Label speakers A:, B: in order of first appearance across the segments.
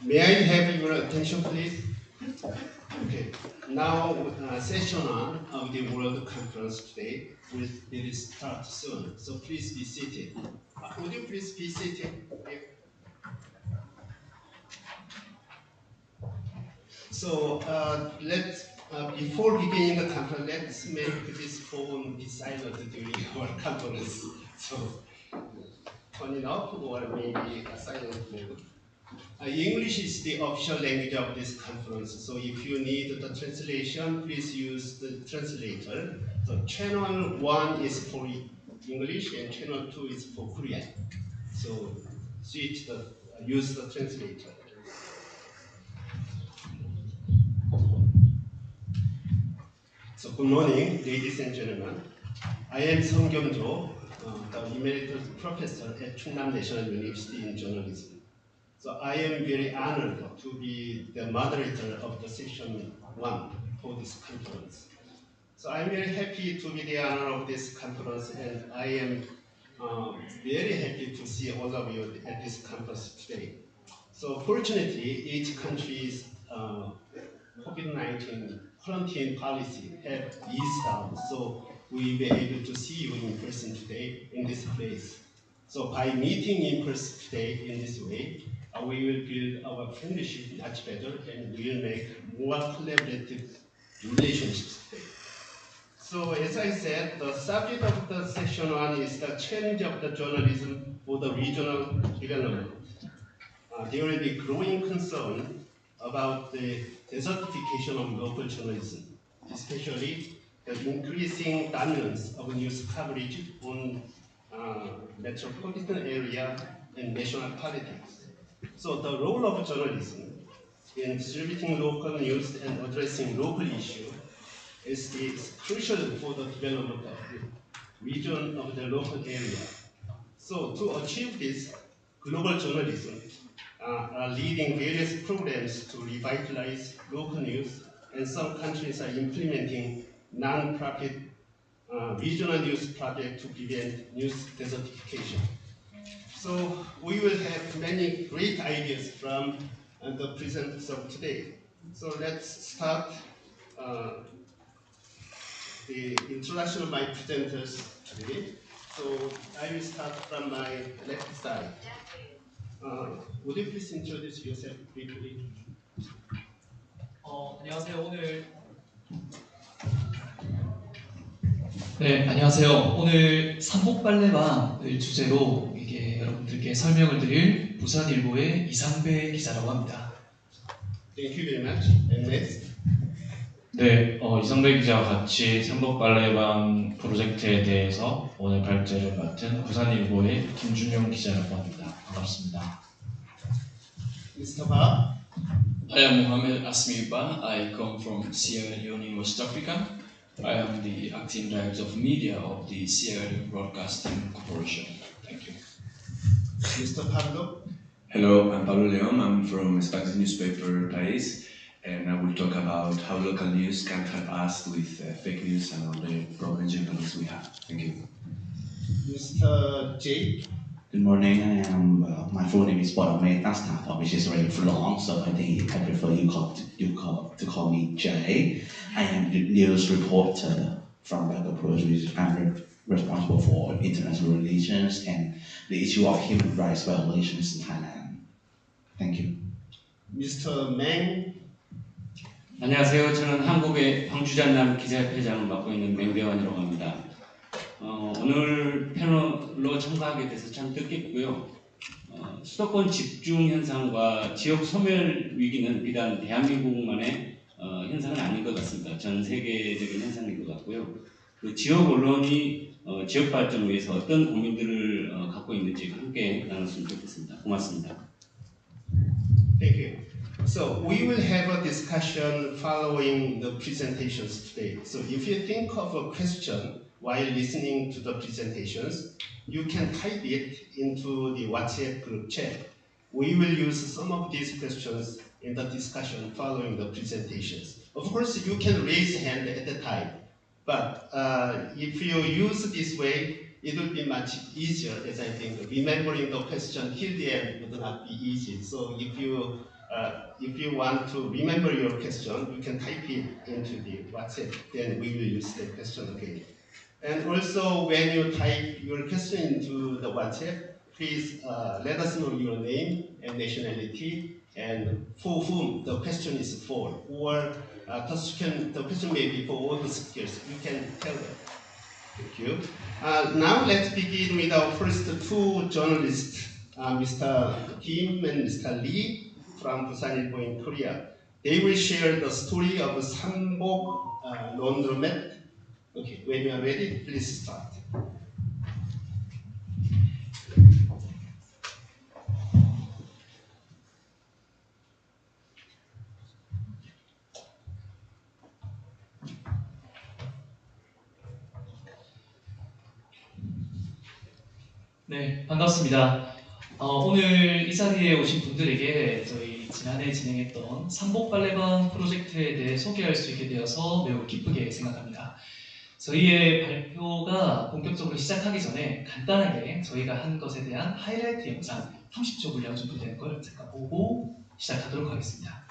A: May I have your attention, please? Okay. Now, session on of the World Conference today will start soon. So please be seated. Would you please be seated? So let's before beginning the conference, let's make this phone be silent during our conference. So turn it off or maybe a silent mode. English is the official language of this conference, so if you need the translation, please use the translator. So channel 1 is for English and channel 2 is for Korean. So use the translator. So good morning, ladies and gentlemen. I am Song Kyung-jo, the Emeritus Professor at Chungnam National University in Journalism. So I am very honored to be the moderator of the session 1 for this conference. So I'm very happy to be the honor of this conference, and I am very happy to see all of you at this conference today. So fortunately, each country's COVID-19 quarantine policy have eased out, so we'll be able to see you in person today in this place. So by meeting in person today in this way, we will build our friendship much better and we will make more collaborative relationships today. So as I said, the subject of the session 1 is the challenge of the journalism for the regional development. There will be growing concern about the desertification of local journalism, especially the increasing dominance of news coverage on metropolitan area and national politics. So the role of journalism in distributing local news and addressing local issues is crucial for the development of the region of the local area. So to achieve this, global journalism are leading various programs to revitalize local news, and some countries are implementing non-profit regional news projects to prevent news desertification. So we will have many great ideas from the presenters of today. So let's start the introduction of my presenters today. So I will start from my left side. Would you please introduce yourself briefly?
B: 안녕하세요. 안녕하세요. 오늘 삼복빨래방을 주제로 여러분들께 설명을 드릴 부산일보의 이상배 기자라고 합니다.
A: Thank you very much. And next.
C: 네, 이상배 기자와 같이 삼복빨래방 프로젝트에 대해서 오늘 발제를 맡은 부산일보의 김준용 기자라고 합니다. 반갑습니다.
A: Mr. Ba.
D: I am Mohamed Asmi Ba. I come from Sierra Leone in West Africa. I am the acting director of media of the Sierra Leone Broadcasting Corporation. Thank you.
A: Mr. Pablo.
E: Hello, I'm Pablo León. I'm from Spanish newspaper País, and I will talk about how local news can help us with fake news and all the problem journalists we have. Thank you.
A: Mr. J.
F: Good morning. My full name is Borome Tastapa, which is very long, so I think I prefer you to call me Jay. I am the news reporter from Bangkok Post, which I'm responsible for international relations and the issue of human rights violations in Thailand. Thank you.
A: Mr. Meng.
G: 안녕하세요. 저는 한국의 황주잔남 기자협회장을 맡고 있는 맹대환이라고 합니다. 오늘 패널로 참가하게 돼서 참 뜻깊고요. 수도권 집중 현상과 지역 소멸 위기는 비단 대한민국만의 현상은 아닌 것 같습니다. 전 세계적인 현상인 것 같고요. 그 지역 언론이 지역 발전을 위해서 어떤 고민들을 갖고 있는지 함께 나눴으면 좋겠습니다. 고맙습니다.
A: Thank you. So we will have a discussion following the presentations today. So if you think of a question while listening to the presentations, you can type it into the WhatsApp group chat. We will use some of these questions in the discussion following the presentations. Of course, you can raise hand at the time, but if you use this way, it will be much easier, as I think. Remembering the question till the end would not be easy. So if you want to remember your question, you can type it into the WhatsApp, then we will use the question again. And also, when you type your question into the WhatsApp, please let us know your name and nationality and for whom the question is for, or the question may be for all the speakers. You can tell them. Thank you. Now let's begin with our first two journalists, Mr. Kim and Mr. Lee from Busanilbo in Korea. They will share the story of Sanbok laundromat. Okay, when you are ready, please start.
B: 네, 반갑습니다. 오늘 이 자리에 오신 분들에게 저희 지난해 진행했던 삼복 빨래방 프로젝트에 대해 소개할 수 있게 되어서 매우 기쁘게 생각합니다. 저희의 발표가 본격적으로 시작하기 전에 간단하게 저희가 한 것에 대한 하이라이트 영상 30초 분량 준비된 걸 잠깐 보고 시작하도록 하겠습니다.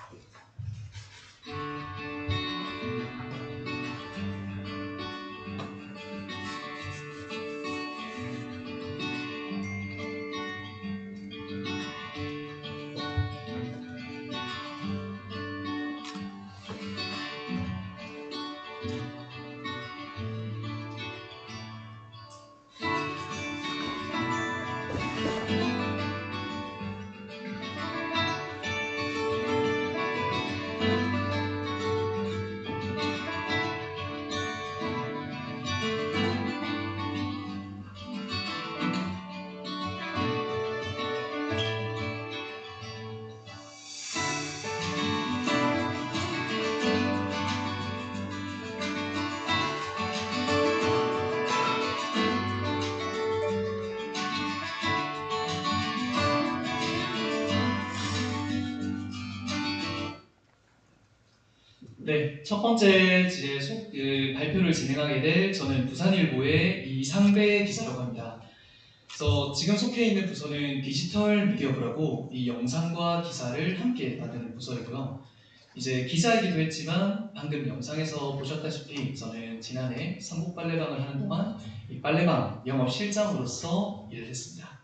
B: 네, 첫 번째 발표를 진행하게 될 저는 부산일보의 이상배 기자라고 합니다. 그래서 지금 속해 있는 부서는 디지털 미디어부라고 이 영상과 기사를 함께 만드는 부서이고요. 이제 기자이기도 했지만 방금 영상에서 보셨다시피 저는 지난해 삼복 빨래방을 하는 동안 이 빨래방 영업 실장으로서 일을 했습니다.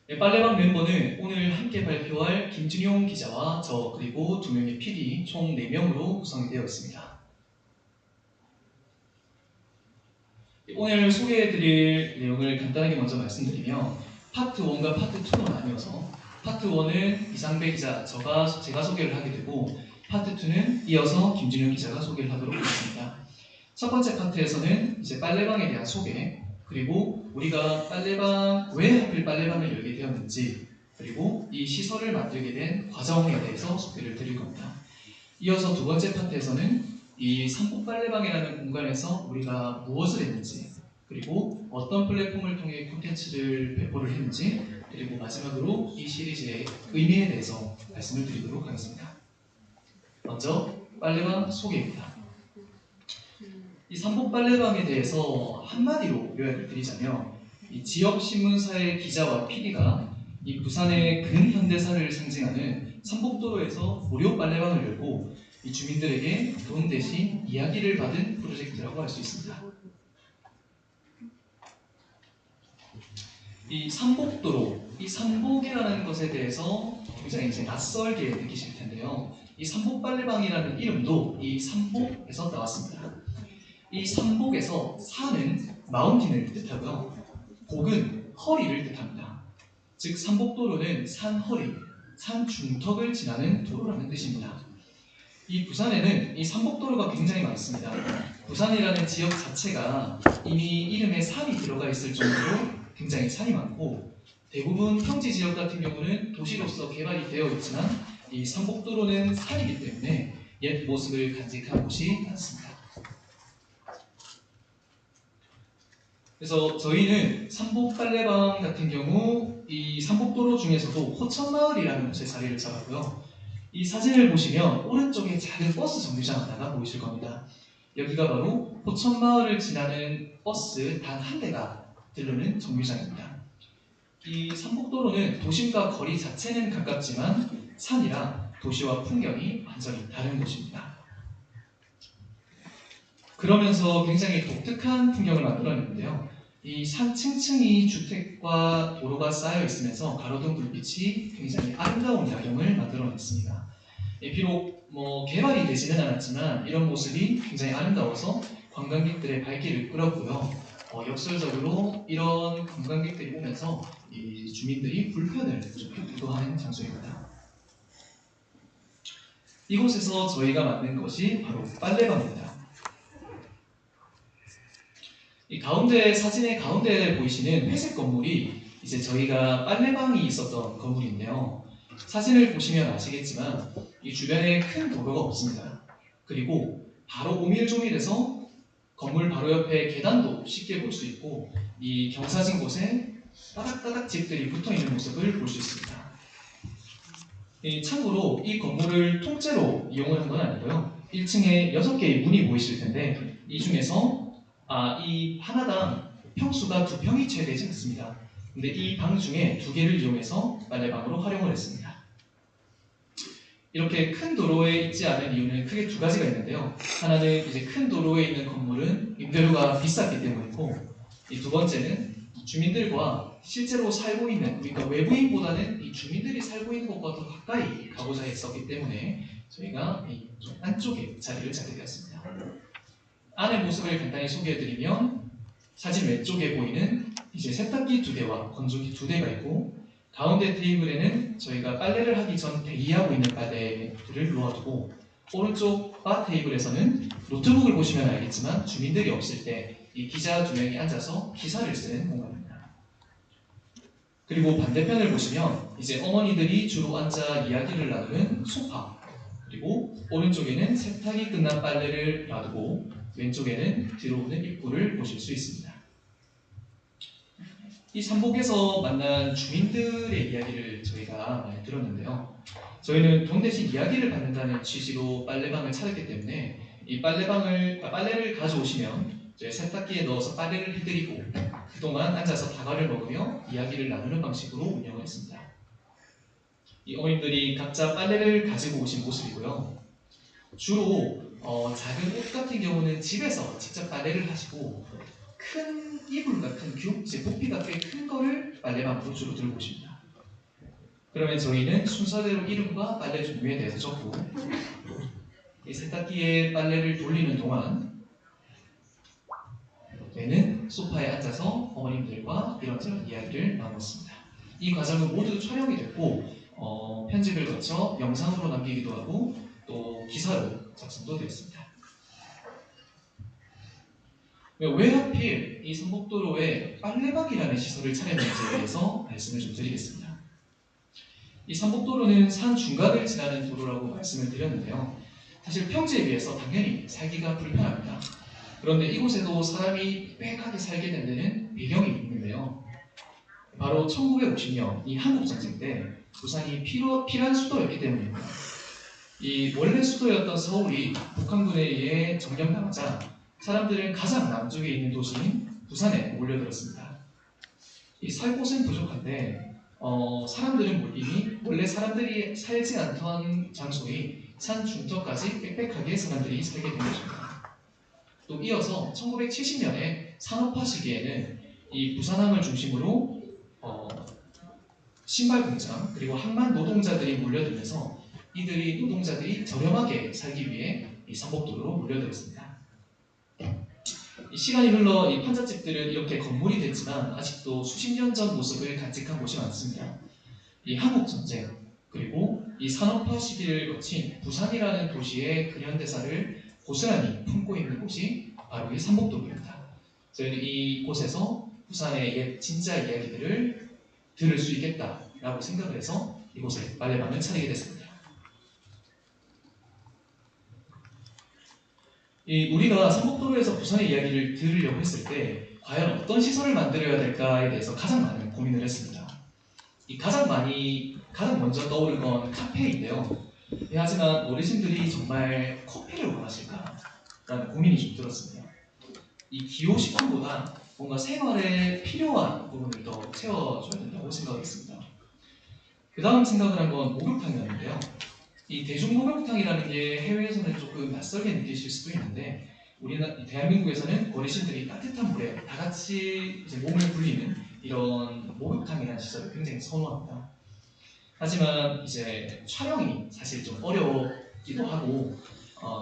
B: 네, 빨래방 멤버는 오늘 함께 발표할 김준용 기자와 저 그리고 2명의 PD 총 4명으로 구성이 되어 있습니다. 오늘 소개해드릴 내용을 간단하게 먼저 말씀드리면 파트 1과 파트 2로 나뉘어서 파트 1은 이상배 기자, 제가 소개를 하게 되고 파트 2는 이어서 김준용 기자가 소개를 하도록 하겠습니다. 첫 번째 파트에서는 이제 빨래방에 대한 소개, 그리고 우리가 왜 하필 빨래방을 열게 되었는지, 그리고 이 시설을 만들게 된 과정에 대해서 소개를 드릴 겁니다. 이어서 두 번째 파트에서는 이 삼복 빨래방이라는 공간에서 우리가 무엇을 했는지, 그리고 어떤 플랫폼을 통해 콘텐츠를 배포를 했는지, 그리고 마지막으로 이 시리즈의 의미에 대해서 말씀을 드리도록 하겠습니다. 먼저 빨래방 소개입니다. 이 삼복 빨래방에 대해서 한마디로 요약을 드리자면 이 지역 신문사의 기자와 PD가 이 부산의 근현대사를 상징하는 삼복도로에서 무료 빨래방을 열고 이 주민들에게 돈 대신 이야기를 받은 프로젝트라고 할 수 있습니다. 이 삼복도로, 이 삼복이라는 것에 대해서 굉장히 이제 낯설게 느끼실 텐데요. 이 삼복 빨래방이라는 이름도 이 삼복에서 나왔습니다. 이 삼복에서 산은 마운틴을 뜻하고요. 복은 허리를 뜻합니다. 즉 삼복도로는 산 허리, 산 중턱을 지나는 도로라는 뜻입니다. 이 부산에는 이 삼복도로가 굉장히 많습니다. 부산이라는 지역 자체가 이미 이름에 산이 들어가 있을 정도로 굉장히 산이 많고 대부분 평지 지역 같은 경우는 도시로서 개발이 되어 있지만 이 삼복도로는 산이기 때문에 옛 모습을 간직한 곳이 많습니다. 그래서 저희는 삼복 빨래방 같은 경우 이 삼복도로 중에서도 호천마을이라는 곳에 자리를 잡았고요. 이 사진을 보시면 오른쪽에 작은 버스 정류장 하나가 보이실 겁니다. 여기가 바로 호천마을을 지나는 버스 단 한 대가 들르는 정류장입니다. 이 삼복도로는 도심과 거리 자체는 가깝지만 산이라 도시와 풍경이 완전히 다른 곳입니다. 그러면서 굉장히 독특한 풍경을 만들어냈는데요. 이 산 층층이 주택과 도로가 쌓여 있으면서 가로등 불빛이 굉장히 아름다운 야경을 만들어냈습니다. 비록 개발이 되지는 않았지만 이런 모습이 굉장히 아름다워서 관광객들의 발길을 끌었고요. 역설적으로 이런 관광객들이 오면서 이 주민들이 불편을 좀 유도하는 장소입니다. 이곳에서 저희가 만든 것이 바로 빨래방입니다. 이 가운데 사진의 가운데 보이시는 회색 건물이 이제 저희가 빨래방이 있었던 건물인데요. 사진을 보시면 아시겠지만 이 주변에 큰 도로가 없습니다. 그리고 바로 오밀조밀해서 건물 바로 옆에 계단도 쉽게 볼 수 있고 이 경사진 곳에 따닥따닥 집들이 붙어 있는 모습을 볼 수 있습니다. 참고로 이 건물을 통째로 이용을 한 건 아니고요. 1층에 6개의 문이 보이실 텐데 이 중에서 이 하나당 평수가 2평이 채 되지 않습니다. 근데 이 방 중에 2개를 이용해서 빨래방으로 활용을 했습니다. 이렇게 큰 도로에 있지 않은 이유는 크게 2가지가 있는데요. 하나는 이제 큰 도로에 있는 건물은 임대료가 비쌌기 때문이고 이 2번째는 주민들과 실제로 살고 있는 그러니까 외부인보다는 이 주민들이 살고 있는 곳과 더 가까이 가고자 했었기 때문에 저희가 이 안쪽에 자리를 잡게 되었습니다. 안의 모습을 간단히 소개해드리면 사진 왼쪽에 보이는 이제 세탁기 2대와 건조기 2대가 있고 가운데 테이블에는 저희가 빨래를 하기 전 대기하고 있는 빨래들을 놓아두고 오른쪽 바 테이블에서는 노트북을 보시면 알겠지만 주민들이 없을 때 이 기자 2명이 앉아서 기사를 쓰는 공간입니다. 그리고 반대편을 보시면 이제 어머니들이 주로 앉아 이야기를 나누는 소파 그리고 오른쪽에는 세탁이 끝난 빨래를 놔두고 왼쪽에는 들어오는 입구를 보실 수 있습니다. 이 삼복에서 만난 주민들의 이야기를 저희가 많이 들었는데요. 저희는 돈 대신 이야기를 받는다는 취지로 빨래방을 차렸기 때문에 이 빨래를 가져오시면 저희 세탁기에 넣어서 빨래를 해드리고 그동안 앉아서 다과를 먹으며 이야기를 나누는 방식으로 운영을 했습니다. 이 어머님들이 각자 빨래를 가지고 오신 모습이고요. 주로 작은 옷 같은 경우는 집에서 직접 빨래를 하시고 큰 이불 같은 이제 부피가 꽤 큰 거를 빨래방으로 주로 들고 오십니다. 그러면 저희는 순서대로 이름과 빨래 종류에 대해서 적고 이 세탁기에 빨래를 돌리는 동안 저희는 소파에 앉아서 어머님들과 이런저런 이야기를 나눴습니다. 이 과정은 모두 촬영이 됐고 편집을 거쳐 영상으로 남기기도 하고 또 기사로 작성도 되었습니다. 왜 하필 이 삼복도로에 빨래방이라는 시설을 차렸는지에 대해서 말씀을 좀 드리겠습니다. 이 삼복도로는 산 중간을 지나는 도로라고 말씀을 드렸는데요. 사실 평지에 비해서 당연히 살기가 불편합니다. 그런데 이곳에도 사람이 빽하게 살게 된 데는 배경이 있는데요. 바로 1950년 이 한국전쟁 때 부산이 피란 수도였기 때문입니다. 이 원래 수도였던 서울이 북한군에 의해 점령당하자 사람들은 가장 남쪽에 있는 도시인 부산에 몰려들었습니다. 이 살 곳은 부족한데 사람들은 이미 원래 사람들이 살지 않던 장소의 산 중턱까지 빽빽하게 사람들이 살게 된 것입니다. 또 이어서 1970년에 산업화 시기에는 이 부산항을 중심으로 신발 공장 그리고 항만 노동자들이 몰려들면서 노동자들이 저렴하게 살기 위해 이 삼복도로로 몰려들었습니다. 이 시간이 흘러 이 판잣집들은 이렇게 건물이 됐지만 아직도 수십 년 전 모습을 간직한 곳이 많습니다. 이 한국전쟁 그리고 이 산업화 시기를 거친 부산이라는 도시의 근현대사를 고스란히 품고 있는 곳이 바로 이 삼복도로입니다. 저희는 이곳에서 부산의 옛 진짜 이야기들을 들을 수 있겠다라고 생각을 해서 이곳에 빨래방을 차리게 됐습니다. 우리가 삼복도로에서 부산의 이야기를 들으려고 했을 때 과연 어떤 시설을 만들어야 될까에 대해서 가장 많은 고민을 했습니다. 가장 먼저 떠오른 건 카페인데요. 하지만 어르신들이 정말 커피를 원하실까라는 고민이 좀 들었습니다. 이 기호식품보다 뭔가 생활에 필요한 부분을 더 채워줘야 된다고 생각했습니다. 그 다음 생각을 한 건 목욕탕이었는데요. 이 대중목욕탕이라는 게 해외에서는 조금 낯설게 느끼실 수도 있는데 대한민국에서는 어르신들이 따뜻한 물에 다 같이 이제 몸을 불리는 이런 목욕탕이라는 시설을 굉장히 선호합니다. 하지만 이제 촬영이 사실 좀 어렵기도 하고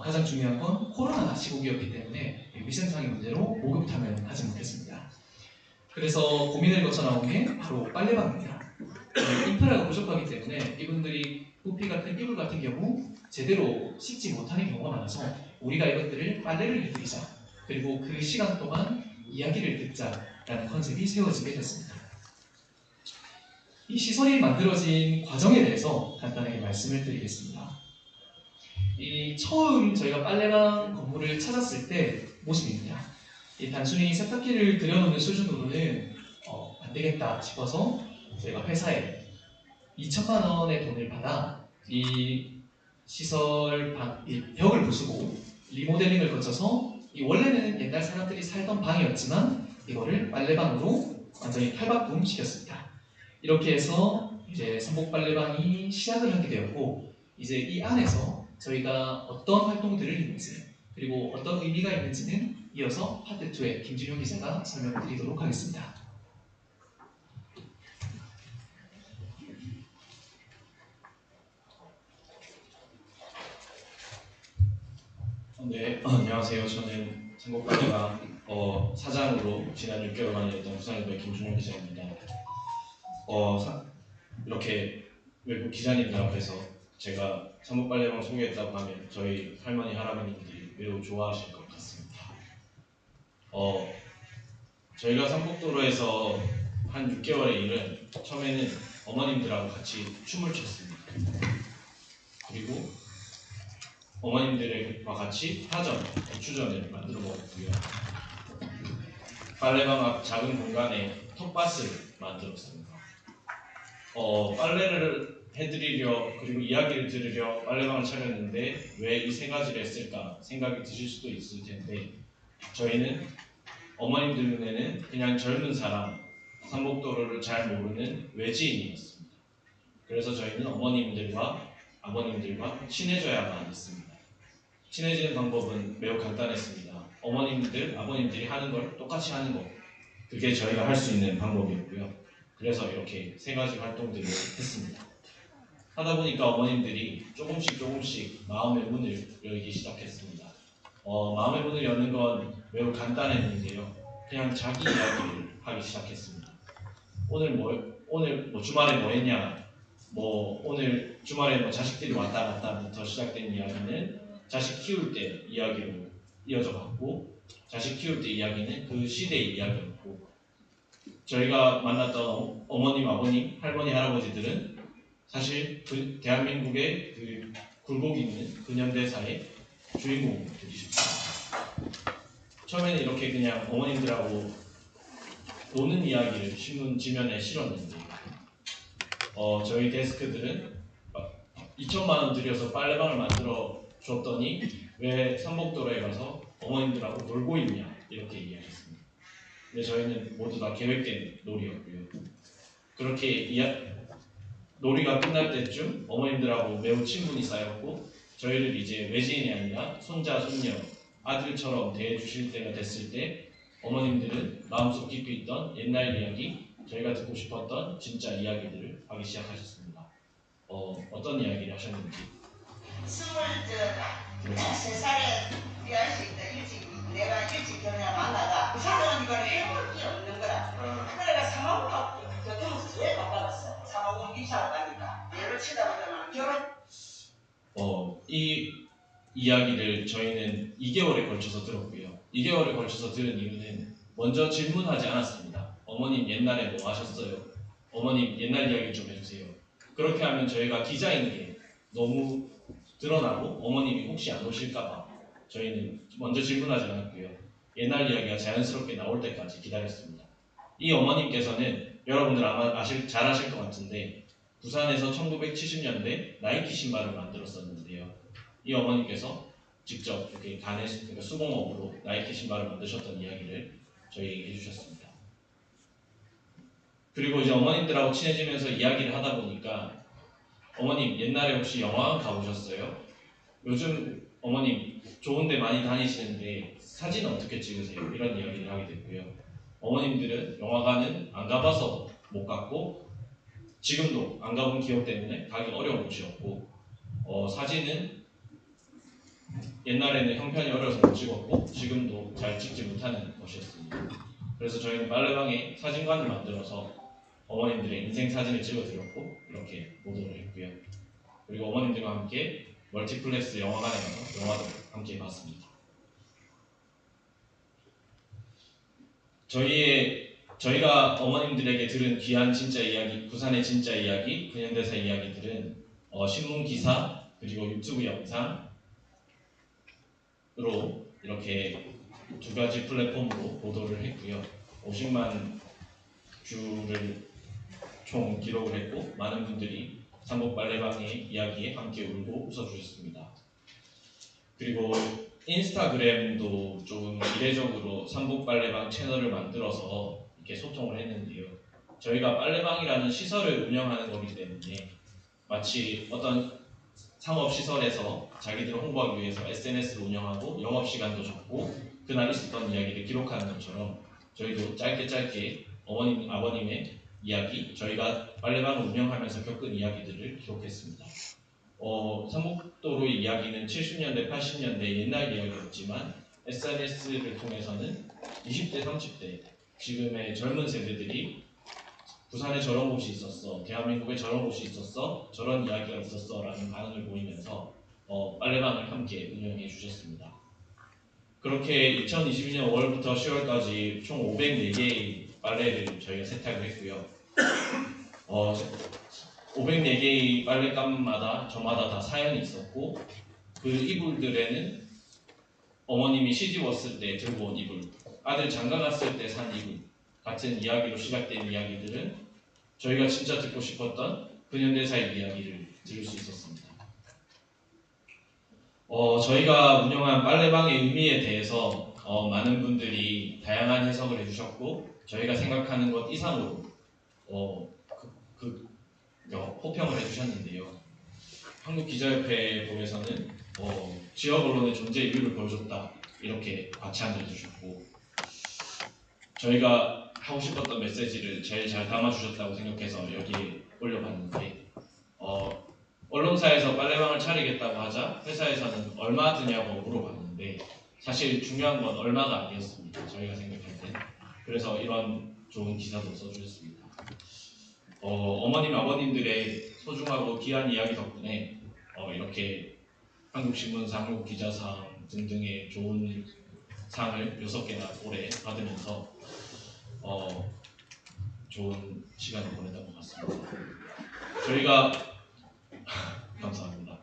B: 가장 중요한 건 코로나 시국이었기 때문에 위생상의 문제로 목욕탕을 하지 못했습니다. 그래서 고민을 거쳐 나온 게 바로 빨래방입니다. 인프라가 부족하기 때문에 이분들이 부피 같은 이불 같은 경우 제대로 씻지 못하는 경우가 많아서 우리가 이것들을 빨래를 해드리자, 그리고 그 시간 동안 이야기를 듣자라는 컨셉이 세워지게 됐습니다. 이 시설이 만들어진 과정에 대해서 간단하게 말씀을 드리겠습니다. 처음 저희가 빨래방 건물을 찾았을 때 모습입니다. 단순히 세탁기를 들여놓는 수준으로는 안 되겠다 싶어서 저희가 회사에 2천만 원의 돈을 받아 이 시설 이 벽을 부수고 리모델링을 거쳐서 원래는 옛날 사람들이 살던 방이었지만 이거를 빨래방으로 완전히 탈바꿈 시켰습니다. 이렇게 해서 이제 삼복 빨래방이 시작을 하게 되었고, 이제 이 안에서 저희가 어떤 활동들을 했는지 그리고 어떤 의미가 있는지는 이어서 파트 2의 김준용 기자가 설명을 드리도록 하겠습니다.
C: 네, 안녕하세요. 저는 삼복빨래방 사장으로 지난 6개월간 일했던 부산일보의 김준용 기자입니다. 이렇게 외국 기자님들 앞에서 제가 삼복빨래방 소개했다고 하면 저희 할머니, 할아버님들이 매우 좋아하실 것 같습니다. 저희가 삼복도로에서 한 6개월의 일은 처음에는 어머님들하고 같이 춤을 췄습니다. 그리고 어머님들과 같이 파전, 고추전을 만들어 먹었고요. 빨래방 앞 작은 공간에 텃밭을 만들었습니다. 빨래를 해드리려 그리고 이야기를 들으려 빨래방을 차렸는데 왜 이 세 가지를 했을까 생각이 드실 수도 있을 텐데, 저희는 어머님들 눈에는 그냥 젊은 사람, 삼복도로를 잘 모르는 외지인이었습니다. 그래서 저희는 어머님들과 아버님들과 친해져야만 했습니다. 친해지는 방법은 매우 간단했습니다. 어머님들, 아버님들이 하는 걸 똑같이 하는 것, 그게 저희가 할 수 있는 방법이었고요. 그래서 이렇게 세 가지 활동들을 했습니다. 하다 보니까 어머님들이 조금씩 마음의 문을 열기 시작했습니다. 마음의 문을 여는 건 매우 간단했는데요. 그냥 자기 이야기를 하기 시작했습니다. 오늘 주말에 뭐 했냐? 오늘 주말에 자식들이 왔다 갔다부터 시작된 이야기는 자식 키울 때 이야기로 이어져 갔고, 자식 키울 때 이야기는 그 시대의 이야기였고, 저희가 만났던 어머님, 아버님, 할머니, 할아버지들은 사실 대한민국의 그 굴곡 있는 근현대사의 주인공들이셨습니다. 처음에는 이렇게 그냥 어머님들하고 노는 이야기를 신문 지면에 실었는데, 저희 데스크들은 2천만 원 들여서 빨래방을 만들어 줬더니 왜 삼복도로에 가서 어머님들하고 놀고 있냐 이렇게 이야기했습니다. 근데 저희는 모두 다 계획된 놀이였고요. 그렇게 놀이가 끝날 때쯤 어머님들하고 매우 친분이 쌓였고, 저희를 이제 외지인이 아니라 손자, 손녀, 아들처럼 대해주실 때가 됐을 때 어머님들은 마음속 깊이 있던 옛날 이야기, 저희가 듣고 싶었던 진짜 이야기들을 하기 시작하셨습니다. 어떤 이야기를 하셨는지.
H: 23살에 우리 아저씨 내가 일찍 결혼을 만나가 부산은 이걸 해볼 게 없는 거라. 그래가 사망으로 교통에서 왜 바꿔봤어? 사망으로 입사를 가니까 예를 치다 보면 결혼.
C: 이 이야기를 저희는 2개월에 걸쳐서 들었고요. 2개월에 걸쳐서 들은 이유는 먼저 질문하지 않았습니다. 어머님 옛날에 뭐 하셨어요? 어머님 옛날 이야기 좀 해주세요. 그렇게 하면 저희가 기자인 게 너무 드러나고 어머님이 혹시 안 오실까봐 저희는 먼저 질문하지 않았고요. 옛날 이야기가 자연스럽게 나올 때까지 기다렸습니다. 이 어머님께서는 여러분들 아마 잘 아실 것 같은데 부산에서 1970년대 나이키 신발을 만들었었는데요. 이 어머님께서 직접 이렇게 그러니까 수공업으로 나이키 신발을 만드셨던 이야기를 저희에게 해주셨습니다. 그리고 이제 어머님들하고 친해지면서 이야기를 하다 보니까 어머님 옛날에 혹시 영화관 가보셨어요? 요즘 어머님 좋은 데 많이 다니시는데 사진 어떻게 찍으세요? 이런 이야기를 하게 됐고요. 어머님들은 영화관은 안 가봐서 못 갔고 지금도 안 가본 기억 때문에 가기 어려운 곳이었고 사진은 옛날에는 형편이 어려서 못 찍었고 지금도 잘 찍지 못하는 것이었습니다. 그래서 저희는 빨래방에 사진관을 만들어서 어머님들의 인생 사진을 찍어드렸고 이렇게 보도를 했고요. 그리고 어머님들과 함께 멀티플렉스 영화관에 가서 영화도 함께 봤습니다. 저희가 어머님들에게 들은 귀한 진짜 이야기, 부산의 진짜 이야기, 근현대사 이야기들은 신문 기사 그리고 유튜브 영상으로 이렇게 두 가지 플랫폼으로 보도를 했고요. 50만 뷰를 총 기록을 했고 많은 분들이 삼복빨래방의 이야기에 함께 울고 웃어주셨습니다. 그리고 인스타그램도 좀 이례적으로 삼복빨래방 채널을 만들어서 이렇게 소통을 했는데요. 저희가 빨래방이라는 시설을 운영하는 거기 때문에 마치 어떤 상업시설에서 자기들을 홍보하기 위해서 SNS를 운영하고 영업시간도 적고 그날 있었던 이야기를 기록하는 것처럼 저희도 짧게 어머님, 아버님의 이야기, 저희가 빨래방을 운영하면서 겪은 이야기들을 기록했습니다. 삼복도로의 이야기는 70년대, 80년대 옛날 이야기였지만 SNS를 통해서는 20대, 30대 지금의 젊은 세대들이 부산에 저런 곳이 있었어, 대한민국에 저런 곳이 있었어, 저런 이야기가 있었어 라는 반응을 보이면서 빨래방을 함께 운영해 주셨습니다. 그렇게 2022년 5월부터 10월까지 총 504개의 빨래를 저희가 세탁을 했고요. 504개의 빨랫감마다 저마다 다 사연이 있었고 그 이불들에는 어머님이 시집왔을 때 들고 온 이불, 아들 장가 갔을 때 산 이불 같은 이야기로 시작된 이야기들은 저희가 진짜 듣고 싶었던 근현대사의 이야기를 들을 수 있었습니다. 저희가 운영한 빨래방의 의미에 대해서 많은 분들이 다양한 해석을 해주셨고 저희가 생각하는 것 이상으로 호평을 해주셨는데요. 한국기자협회에서는 지역 언론의 존재 이유를 보여줬다 이렇게 과찬을 해주셨고 저희가 하고 싶었던 메시지를 제일 잘 담아주셨다고 생각해서 여기에 올려봤는데 언론사에서 빨래방을 차리겠다고 하자 회사에서는 얼마 드냐고 물어봤는데 사실 중요한 건 얼마가 아니었습니다. 저희가 생각할 때. 그래서 이런 좋은 기사도 써주셨습니다. 어머님, 아버님들의 소중하고 귀한 이야기 덕분에 이렇게 한국신문상, 한국기자상 등등의 좋은 상을 6개나 올해 받으면서 좋은 시간을 보내다 것 같습니다. 저희가 감사합니다.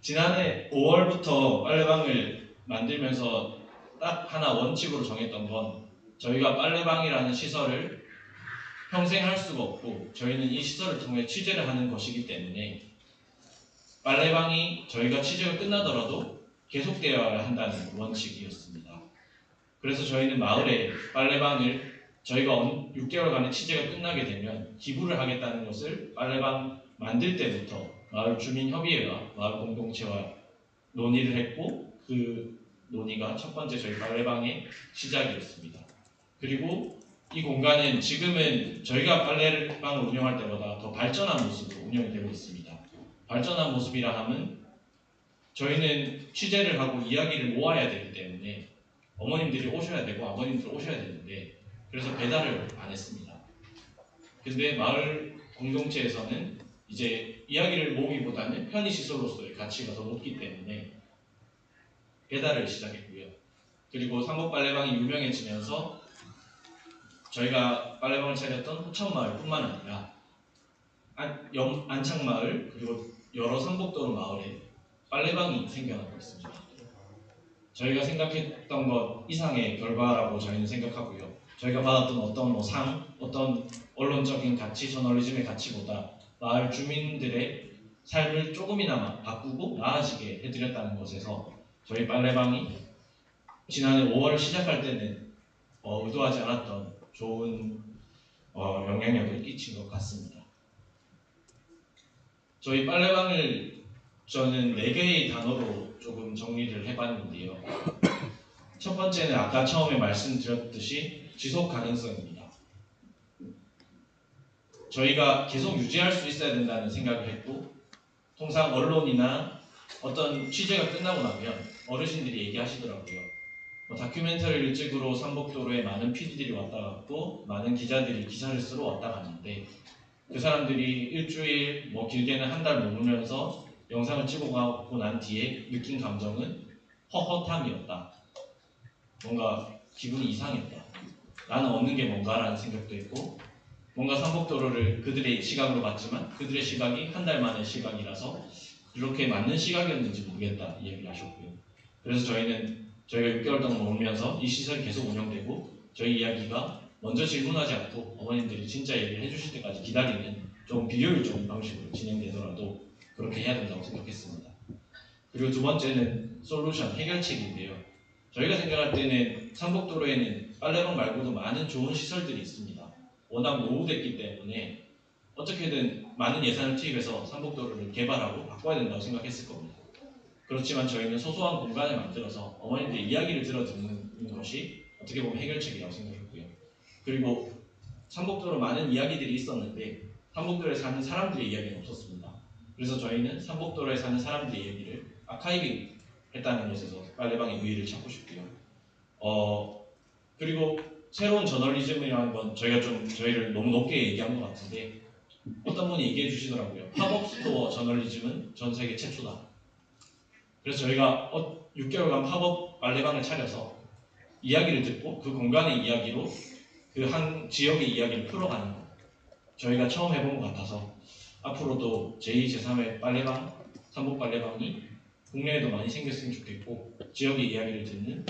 C: 지난해 5월부터 빨래방을 만들면서 딱 하나 원칙으로 정했던 건 저희가 빨래방이라는 시설을 평생 할 수가 없고 저희는 이 시설을 통해 취재를 하는 것이기 때문에 빨래방이 저희가 취재가 끝나더라도 계속되어야 한다는 원칙이었습니다. 그래서 저희는 마을에 빨래방을 저희가 6개월간의 취재가 끝나게 되면 기부를 하겠다는 것을 빨래방 만들 때부터 마을 주민협의회와 마을 공동체와 논의를 했고 그 논의가 첫 번째 저희 빨래방의 시작이었습니다. 그리고 이 공간은 지금은 저희가 빨래방을 운영할 때보다 더 발전한 모습으로 운영이 되고 있습니다. 발전한 모습이라 하면 저희는 취재를 하고 이야기를 모아야 되기 때문에 어머님들이 오셔야 되고 아버님들이 오셔야 되는데 그래서 배달을 안 했습니다. 근데 마을 공동체에서는 이제 이야기를 모으기보다는 편의시설로서의 가치가 더 높기 때문에 배달을 시작했고요. 그리고 삼복빨래방이 유명해지면서 저희가 빨래방을 차렸던 호천마을뿐만 아니라 안창마을 그리고 여러 상복도로 마을에 빨래방이 생겨나고 있습니다. 저희가 생각했던 것 이상의 결과라고 저희는 생각하고요. 저희가 받았던 어떤 뭐 상, 어떤 언론적인 가치, 저널리즘의 가치보다 마을 주민들의 삶을 조금이나마 바꾸고 나아지게 해드렸다는 것에서 저희 빨래방이 지난해 5월 시작할 때는 의도하지 않았던 좋은 영향력을 끼친 것 같습니다. 저희 빨래방을 저는 4개의 단어로 조금 정리를 해봤는데요. 첫 번째는 아까 처음에 말씀드렸듯이 지속 가능성입니다. 저희가 계속 유지할 수 있어야 된다는 생각을 했고, 통상 언론이나 어떤 취재가 끝나고 나면 어르신들이 얘기하시더라고요. 다큐멘터리를 찍으러 삼복도로에 많은 PD들이 왔다 갔고 많은 기자들이 기사를 쓰러 왔다 갔는데 그 사람들이 일주일, 길게는 한 달 머물면서 영상을 찍어가고 난 뒤에 느낀 감정은 허허탐이었다. 뭔가 기분이 이상했다. 나는 얻는 게 뭔가라는 생각도 했고, 뭔가 삼복도로를 그들의 시각으로 봤지만 그들의 시각이 한 달 만의 시각이라서 이렇게 맞는 시각이었는지 모르겠다 이 얘기를 하셨고요. 그래서 저희가 6개월 동안 머물면서 이 시설이 계속 운영되고 저희 이야기가 먼저 질문하지 않고 어머님들이 진짜 얘기를 해주실 때까지 기다리는 좀 비효율적인 방식으로 진행되더라도 그렇게 해야 된다고 생각했습니다. 그리고 두 번째는 솔루션, 해결책인데요. 저희가 생각할 때는 삼복도로에는 빨래방 말고도 많은 좋은 시설들이 있습니다. 워낙 노후됐기 때문에 어떻게든 많은 예산을 투입해서 삼복도로를 개발하고 바꿔야 된다고 생각했을 겁니다. 그렇지만 저희는 소소한 공간을 만들어서 어머님들의 이야기를 들어듣는 것이 어떻게 보면 해결책이라고 생각했고요. 그리고 삼복도로 많은 이야기들이 있었는데 삼복도로에 사는 사람들의 이야기는 없었습니다. 그래서 저희는 삼복도로에 사는 사람들의 얘기를 아카이빙 했다는 것에서 빨래방의 의의를 찾고 싶고요. 그리고 새로운 저널리즘이라는 건 저희를 너무 높게 얘기한 것 같은데 어떤 분이 얘기해 주시더라고요. 팝업 스토어 저널리즘은 전 세계 최초다. 그래서 저희가 6개월간 팝업 빨래방을 차려서 이야기를 듣고 그 공간의 이야기로 그 한 지역의 이야기를 풀어가는 거 저희가 처음 해본 것 같아서 앞으로도 제2, 제3의 빨래방, 삼복 빨래방이 국내에도 많이 생겼으면 좋겠고 지역의 이야기를 듣는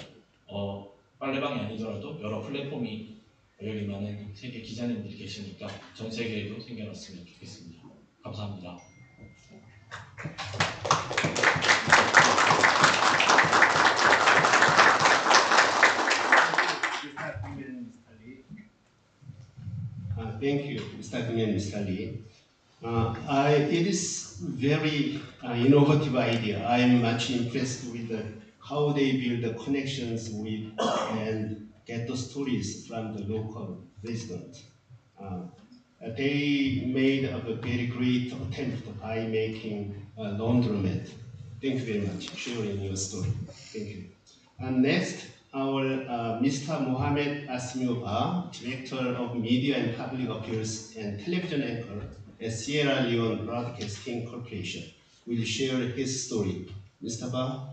C: 빨래방이 아니더라도 여러 플랫폼이 여기 많은 세계 기자님들이 계시니까 전 세계에도 생겨났으면 좋겠습니다. 감사합니다.
A: Thank you, Mr. Kim and Mr. Lee. It is very innovative idea. I am much impressed with how they build the connections with and get the stories from the local resident. They made a very great attempt by making a laundromat. Thank you very much for sharing your story. Thank you. And next, our Mr. Mohamed Asmiu Ba, Director of Media and Public Affairs and Television Anchor at Sierra Leone Broadcasting Corporation, will share his story. Mr. Ba.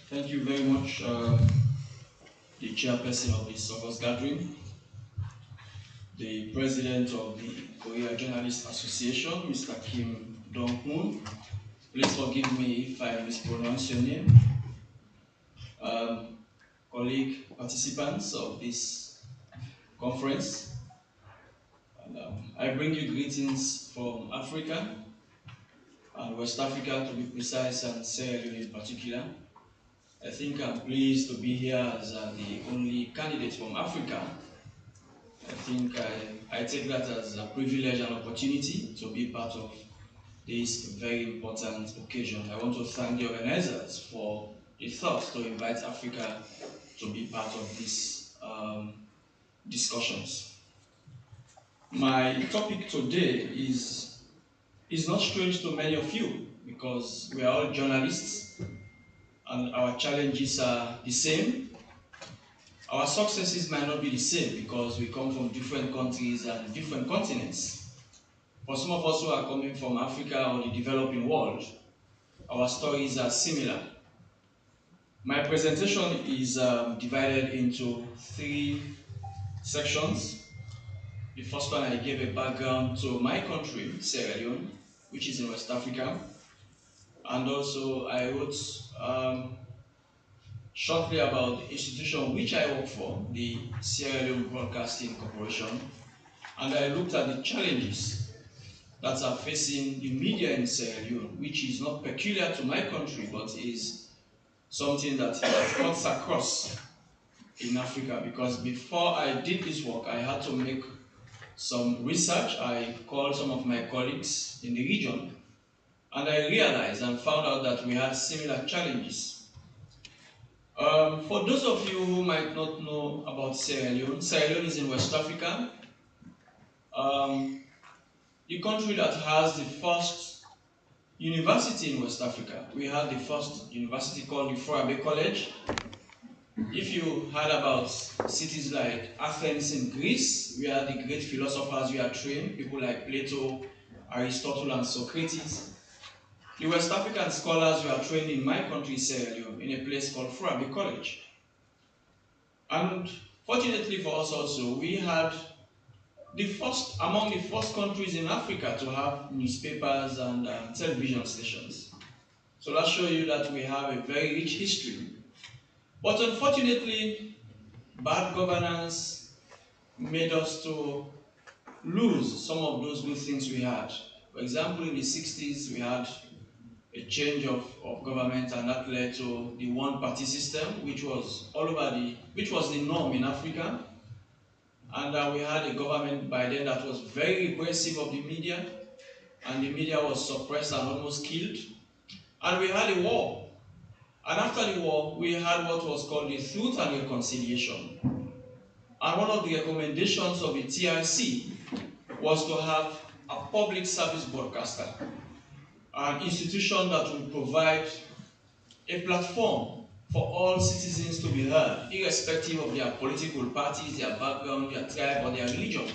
D: Thank you very much, the chairperson of this August gathering, the president of the Korea Journalists Association, Mr. Kim Dong-hoon. Please forgive me if I mispronounce your name. Colleague participants of this conference, and, I bring you greetings from Africa, and West Africa to be precise, and Sierra Leone in particular. I think I'm pleased to be here as the only candidate from Africa. I think I take that as a privilege and opportunity to be part of this very important occasion. I want to thank the organizers for the thought to invite Africa to be part of these discussions. My topic today is not strange to many of you because we are all journalists and our challenges are the same. Our successes might not be the same because we come from different countries and different continents. for some of us who are coming from Africa or the developing world, our stories are similar. My presentation is divided into 3 sections. The first one, I gave a background to my country, Sierra Leone, which is in West Africa. And also I wrote shortly about the institution which I work for, the Sierra Leone Broadcasting Corporation. And I looked at the challenges that are facing the media in Sierra Leone, which is not peculiar to my country, but is something that cuts across in Africa. Because before I did this work, I had to make some research. I called some of my colleagues in the region, and I realized and found out that we had similar challenges. For those of you who might not know about Sierra Leone is in West Africa, the country that has the first university in West Africa. We had the first university called the Fourabe College. If you heard about cities like Athens in Greece, we had the great philosophers we had trained, people like Plato, Aristotle, and Socrates. The West African scholars were trained in my country, Sierra Leone, in a place called Fourabe College. And fortunately for us also, we had among the first countries in Africa to have newspapers and television stations. So that shows you that we have a very rich history. But unfortunately, bad governance made us to lose some of those good things we had. For example, in the 60s, we had a change of government, and that led to the one-party system, which was the norm in Africa. And we had a government by then that was very aggressive of the media, and the media was suppressed and almost killed. And we had a war. And after the war, we had what was called the Truth and Reconciliation. And one of the recommendations of the TRC was to have a public service broadcaster, an institution that would provide a platform for all citizens to be heard, irrespective of their political parties, their background, their tribe, or their religion.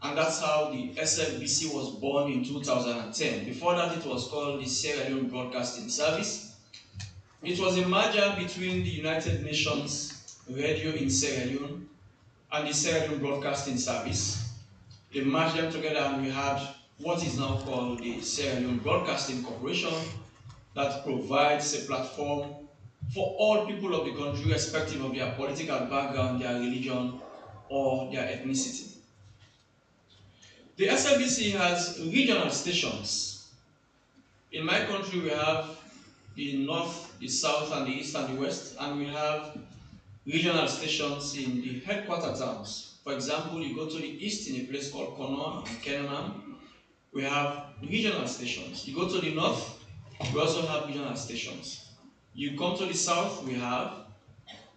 D: And that's how the SFBC was born in 2010. Before that, it was called the Sierra Leone Broadcasting Service. It was a merger between the United Nations Radio in Sierra Leone and the Sierra Leone Broadcasting Service. They merged them together, and we had what is now called the Sierra Leone Broadcasting Corporation, that provides a platform for all people of the country, irrespective of their political background, their religion, or their ethnicity. The SFBC has regional stations. In my country, we have the north, the south, and the east, and the west, and we have regional stations in the headquarter towns. For example, you go to the east in a place called Konon and Kenenam, we have regional stations. You go to the north, we also have regional stations. You come to the south, we have,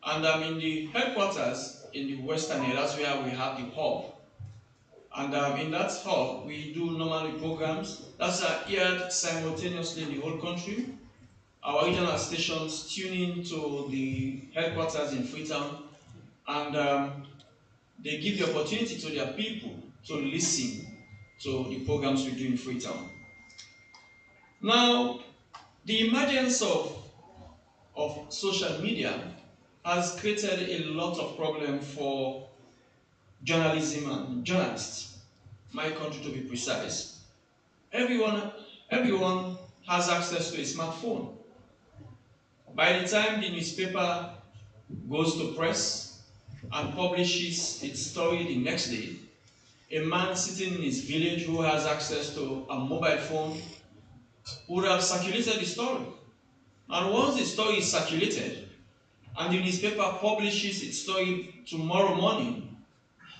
D: and in the headquarters in the western area, that's where we have the hub. And in that hub, we do normally programs that are aired simultaneously in the whole country. Our regional stations tune in to the headquarters in Freetown, and they give the opportunity to their people to listen to the programs we do in Freetown. Now, the emergence of social media has created a lot of problems for journalism and journalists. My country, to be precise. Everyone has access to a smartphone. By the time the newspaper goes to press and publishes its story the next day, a man sitting in his village who has access to a mobile phone would have circulated the story. And once the story is circulated, and the newspaper publishes its story tomorrow morning,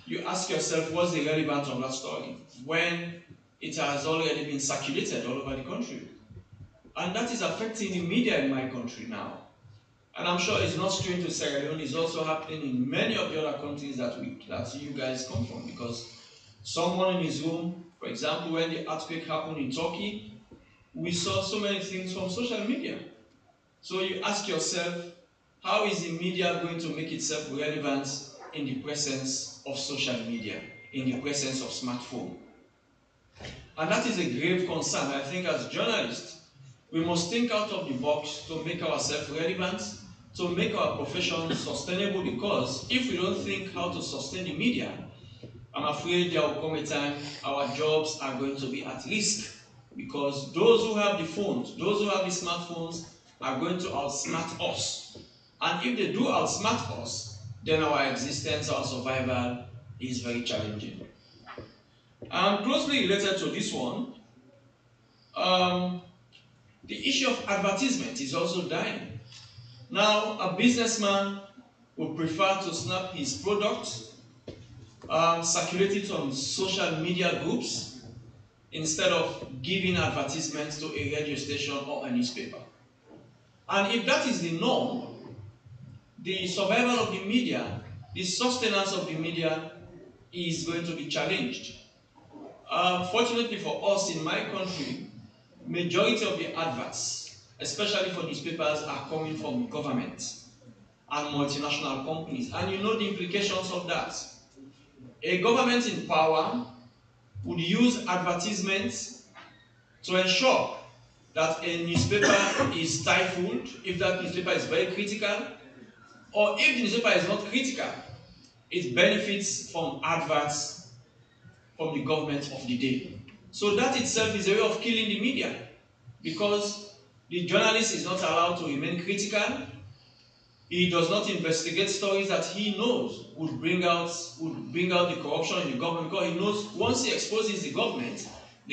D: you ask yourself, what's the relevance of that story when it has already been circulated all over the country? And that is affecting the media in my country now. And I'm sure it's not strange to Sierra Leone, it's also happening in many of the other countries that you guys come from, because someone in his room, for example, when the earthquake happened in Turkey, we saw so many things from social media. So you ask yourself, how is the media going to make itself relevant in the presence of social media, in the presence of smartphone? And that is a grave concern. I think as journalists, we must think out of the box to make ourselves relevant, to make our profession sustainable, because if we don't think how to sustain the media, I'm afraid there will come a time our jobs are going to be at risk, because those who have the phones, those who have the smartphones are going to outsmart us. And if they do outsmart us, then our existence, our survival is very challenging. And closely related to this one, the issue of advertisement is also dying. Now, a businessman would prefer to snap his product, circulate it on social media groups, instead of giving advertisements to a radio station or a newspaper. And if that is the norm, the survival of the media, the sustenance of the media is going to be challenged. Fortunately for us in my country, majority of the adverts, especially for newspapers, are coming from government and multinational companies. And you know the implications of that. A government in power would use advertisements to ensure that a newspaper is stifled if that newspaper is very critical, or if the newspaper is not critical, it benefits from adverts from the government of the day. So that itself is a way of killing the media, because the journalist is not allowed to remain critical. He does not investigate stories that he knows would bring out the corruption in the government, because he knows once he exposes the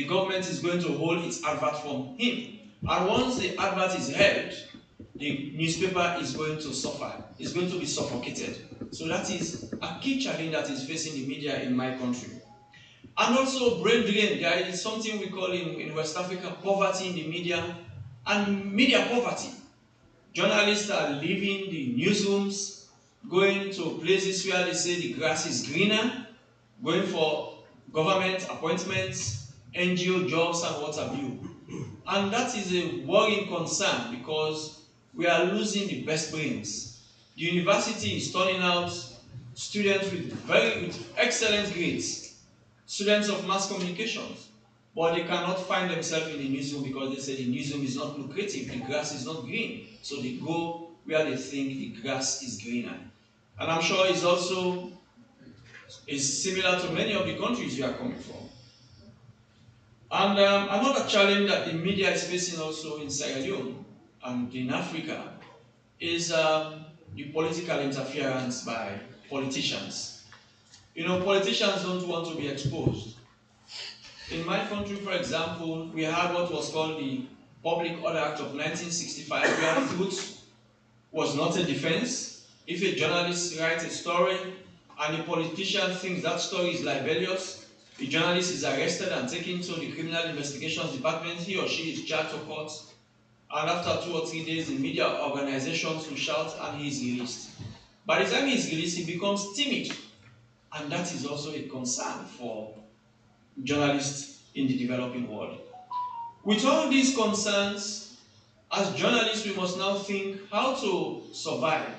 D: government is going to hold its advert from him. And once the advert is held, the newspaper is going to suffer. It's going to be suffocated. So that is a key challenge that is facing the media in my country. And also brain drain. There is something we call in West Africa poverty in the media, and media poverty. Journalists are leaving the newsrooms, going to places where they say the grass is greener, going for government appointments, NGO jobs, and what have you. And that is a worrying concern, because we are losing the best brains. The university is turning out students with excellent grades, students of mass communications, but they cannot find themselves in the newsroom because they say the newsroom is not lucrative, the grass is not green. So they go where they think the grass is greener. And I'm sure it's also similar to many of the countries you are coming from. And another challenge that the media is facing also in Sierra Leone and in Africa is the political interference by politicians. You know, politicians don't want to be exposed. In my country, for example, we had what was called the Public Order Act of 1965, where truth was not a defense. If a journalist writes a story and a politician thinks that story is libelous, the journalist is arrested and taken to the Criminal Investigations Department. He or she is charged to court, and after 2 or 3 days, the media organizations will shout and he is released. By the time he is released, he becomes timid, and that is also a concern for journalists in the developing world. With all these concerns, as journalists, we must now think how to survive,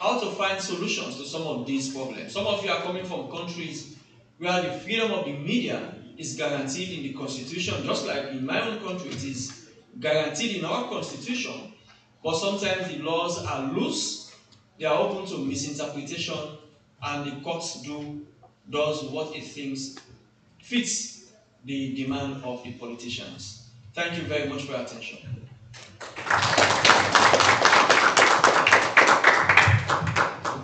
D: how to find solutions to some of these problems. Some of you are coming from countries where the freedom of the media is guaranteed in the constitution, just like in my own country it is guaranteed in our constitution, but sometimes the laws are loose, they are open to misinterpretation, and the courts does what it thinks fits the demand of the politicians. Thank you very much for your attention.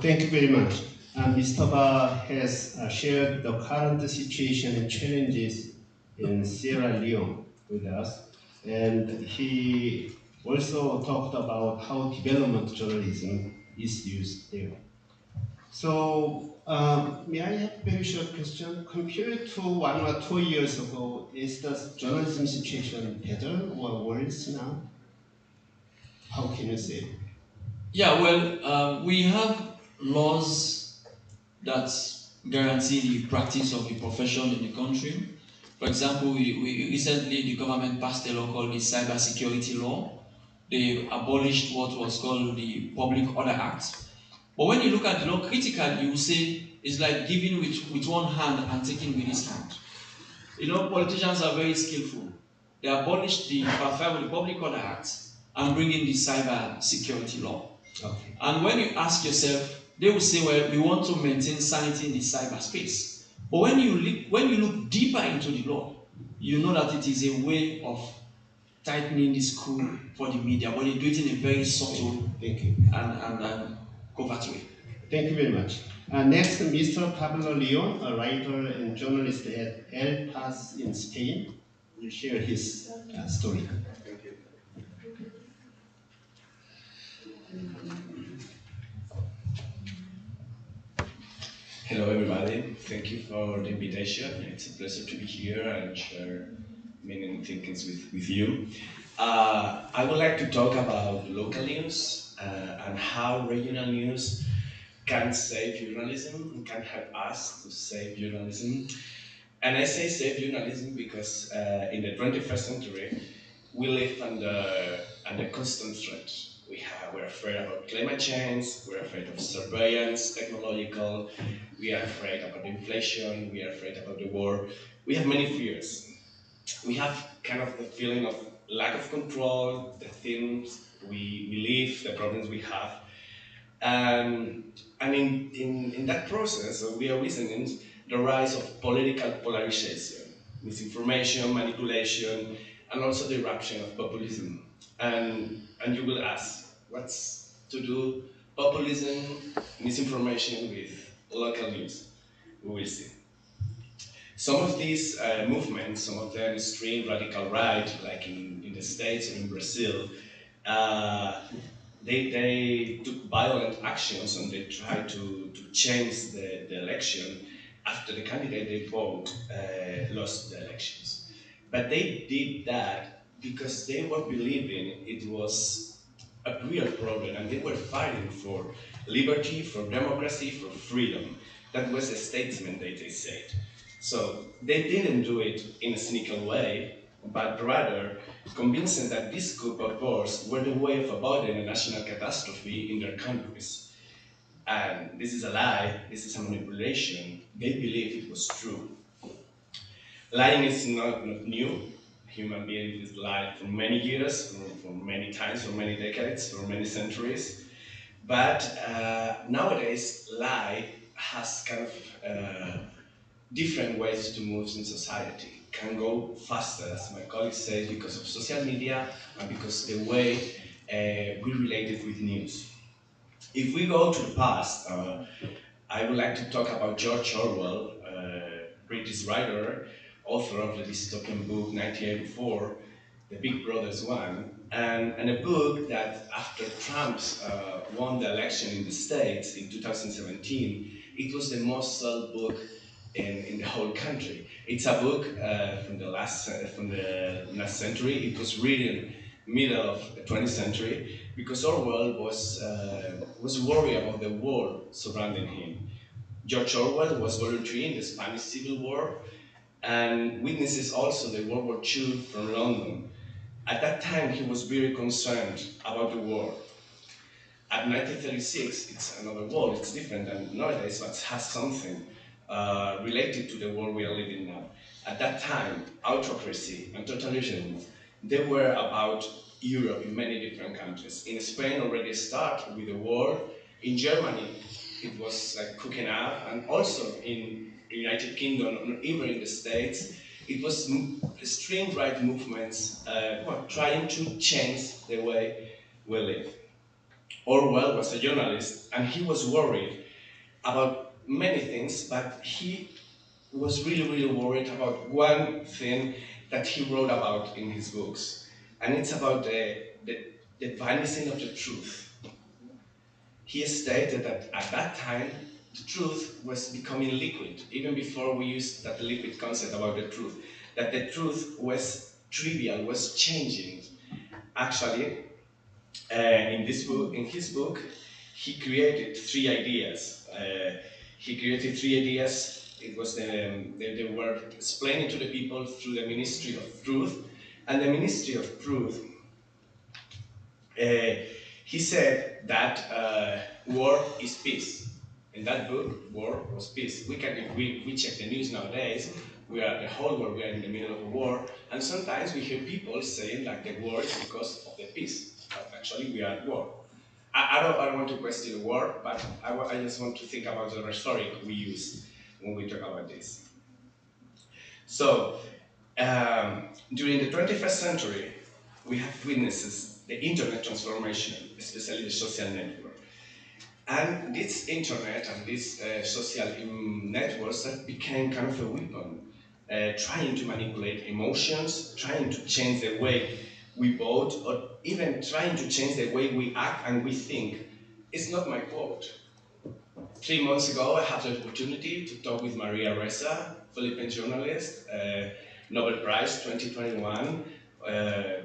A: Thank you very much. Mr. Ba has shared the current situation and challenges in Sierra Leone with us, and he also talked about how development journalism is used there. So, may I have a very short question? Compared to 1 or 2 years ago, is the journalism situation better or worse now? How can you say?
D: Yeah, well, we have laws that guarantee the practice of the profession in the country. For example, we recently, the government passed a law called the Cyber Security Law. They abolished what was called the Public Order Act. But when you look at the law critically, you will say it's like giving with one hand and taking with his hand. You know, politicians are very skillful. They abolished the Public Order Act and bring in the cyber security law.
A: Okay.
D: And when you ask yourself, they will say, well, we want to maintain sanity in the cyberspace. But when you look deeper into the law, you know that it is a way of tightening the screw for the media, but they do it in a very subtle
A: Thank you.
D: and covert way.
A: Thank you very much. Next, Mr. Pablo Leon, a writer and journalist at El Paz in Spain, will share his story.
E: Thank you. Hello everybody, thank you for the invitation. It's a pleasure to be here and share many thinkings with you. I would like to talk about local news and how regional news can save journalism and can help us to save journalism. And I say save journalism because in the 21st century, we live under constant threat. We're afraid about climate change, we're afraid of surveillance, technological, we are afraid about inflation, we are afraid about the war. We have many fears. We have kind of the feeling of lack of control, the things we live, the problems we have. And in that process, we are witnessing the rise of political polarization, misinformation, manipulation, and also the eruption of populism. And you will ask, what's to do populism, misinformation with local news? We will see. Some of these movements, some of them extreme radical right, like in the States or in Brazil, they took violent actions and they tried to change the election after the candidate they vote lost the elections. But they did that because they were believing it was a real problem and they were fighting for liberty, for democracy, for freedom. That was the statement that they said. So they didn't do it in a cynical way, but rather convincing that this group of wars were the way of avoiding a national catastrophe in their countries. And this is a lie, this is a manipulation. They believe it was true. Lying is not new. Human beings have lied for many years, for many times, for many decades, for many centuries. But nowadays, lie has kind of different ways to move in society. Can go faster, as my colleague says, because of social media and because the way we relate it with news. If we go to the past, I would like to talk about George Orwell, British writer, author of the dystopian book 1984, The Big Brothers One, and a book that after Trump won the election in the States in 2017, it was the most sold book in the whole country. It's a book from the last century. It was written middle of the 20th century because Orwell was worried about the war surrounding him. George Orwell was volunteering in the Spanish Civil War and witnesses also the World War II from London. At that time, he was very concerned about the war. At 1936, it's another war, it's different than nowadays, but has something related to the world we are living now. At that time, autocracy and totalitarianism, they were about Europe in many different countries. In Spain, already started with the war. In Germany, it was like cooking up, and also in the United Kingdom, or even in the States, it was extreme right movements trying to change the way we live. Orwell was a journalist, and he was worried about many things, but he was really, really worried about one thing that he wrote about in his books, and it's about the vanishing of the truth. He stated that at that time, the truth was becoming liquid, even before we used that liquid concept about the truth, that the truth was trivial, was changing. Actually, in his book, he created three ideas. It was they were explaining to the people through the Ministry of Truth, and the Ministry of Truth. He said that war is peace. In that book, war was peace. If we check the news nowadays, the whole world, we are in the middle of a war, and sometimes we hear people saying like the war is because of the peace, but actually we are at war. I don't want to question the war, but I just want to think about the rhetoric we use when we talk about this. So, during the 21st century, we have witnessed the internet transformation, especially the social network. And this internet and these social networks that became kind of a weapon, trying to manipulate emotions, trying to change the way we vote, or even trying to change the way we act and we think. It's not my quote. 3 months ago, I had the opportunity to talk with Maria Ressa, Philippine journalist, Nobel Prize 2021,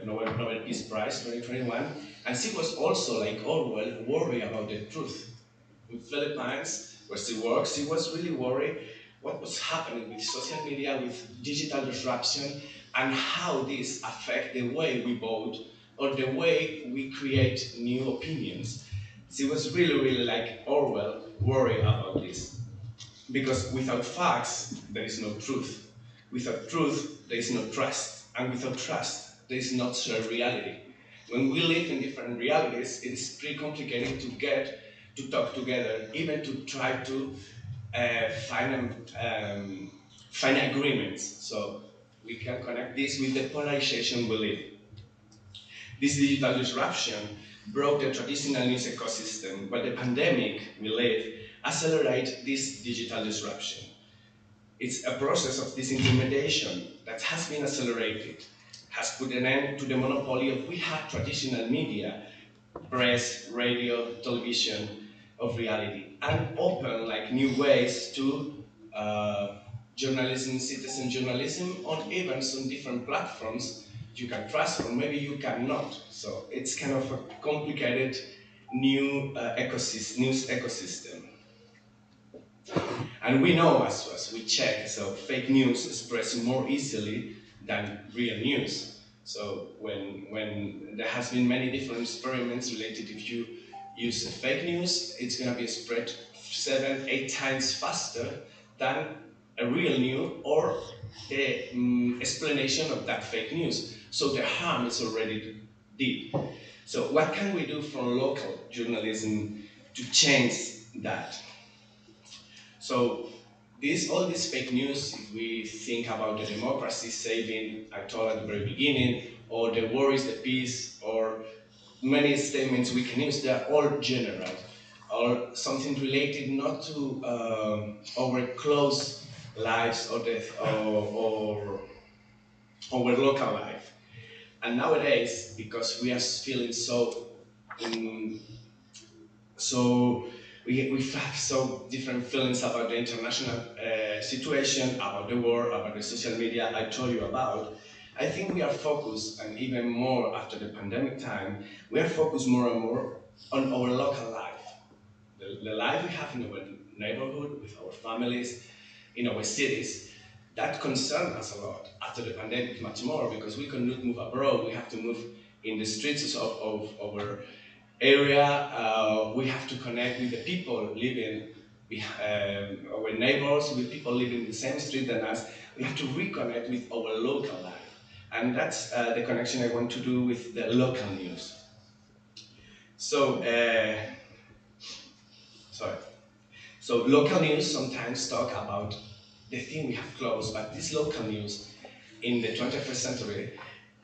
E: Nobel Peace Prize 2021, and she was also, like Orwell, worried about the truth. In Philippines, where she works, she was really worried what was happening with social media, with digital disruption, and how this affect the way we vote or the way we create new opinions. She was really like Orwell, worried about this. Because without facts, there is no truth. Without truth, there is no trust. And without trust, there is not shared reality. When we live in different realities, it is pretty complicated to get to talk together, even to try to find agreements. So we can connect this with the polarization we live. This digital disruption broke the traditional news ecosystem, but the pandemic we live accelerates this digital disruption. It's a process of disintermediation that has been accelerated, has put an end to the monopoly of we had traditional media, press, radio, television, of reality, and open like new ways to journalism, citizen journalism, on even some different platforms you can trust or maybe you cannot. So it's kind of a complicated new news ecosystem. And we know as we check, so fake news spreads more easily than real news. So when there has been many different experiments related, if you use fake news, it's going to be spread 7-8 times faster than a real news or the explanation of that fake news. So the harm is already deep. So what can we do from local journalism to change that? So all this fake news, if we think about the democracy saving, I told at the very beginning, or the war is the peace, or many statements we can use, they're all general, or something related not to our close lives or our local life. And nowadays, because we are feeling we have so different feelings about the international situation, about the war, about the social media I told you about. I think we are focused, and even more after the pandemic time, we are focused more and more on our local life. The life we have in our neighborhood, with our families, in our cities, that concerns us a lot. After the pandemic, much more, because we cannot move abroad, we have to move in the streets of our area, we have to connect with the people living, our neighbors, with people living in the same street than us. We have to reconnect with our local life. And that's the connection I want to do with the local news. So, So local news sometimes talk about the thing we have close, but this local news in the 21st century,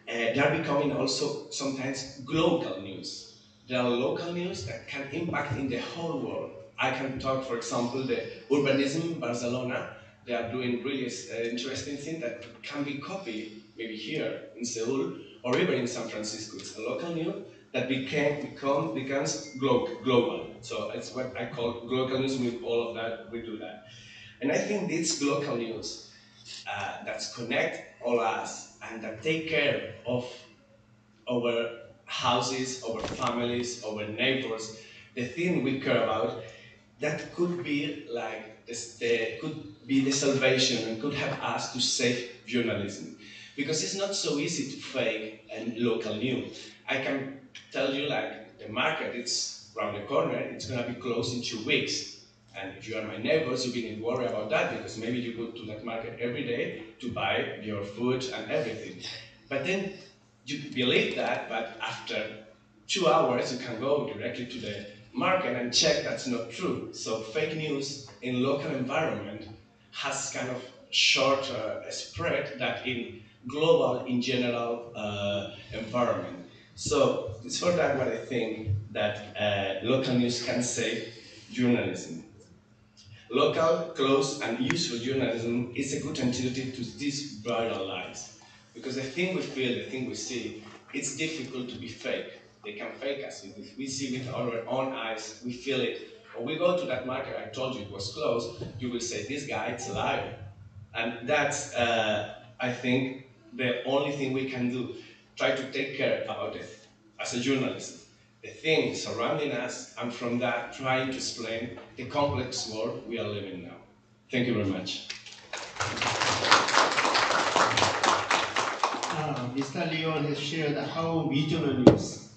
E: they are becoming also sometimes global news. There are local news that can impact in the whole world. I can talk, for example, the urbanism in Barcelona. They are doing really interesting things that can be copied maybe here in Seoul or even in San Francisco. It's a local news that becomes global. So it's what I call global news. With all of that, we do that. And I think this global news that connect all us and that take care of our houses, our families, our neighbors, the thing we care about, that could be like this, could be the salvation and could help us to save journalism. Because it's not so easy to fake a local news. I can tell you, like, the market, it's around the corner, it's gonna be closed in 2 weeks. And if you are my neighbors, you need to worry about that because maybe you go to that market every day to buy your food and everything. But then you believe that, but after 2 hours, you can go directly to the market and check that's not true. So fake news in local environment has kind of shorter spread than in global, in general environment. So it's for that what I think that local news can save journalism. Local, close, and useful journalism is a good antidote to these viral lies. Because the thing we feel, the thing we see, it's difficult to be fake. They can fake us. If we see with our own eyes, we feel it. When we go to that market, I told you it was closed, you will say, this guy, it's a liar. And that's, I think, the only thing we can do. Try to take care about it as a journalist. The things surrounding us, and from that, trying to explain the complex world we are living now. Thank you very much.
A: Mr. Leon has shared how regional news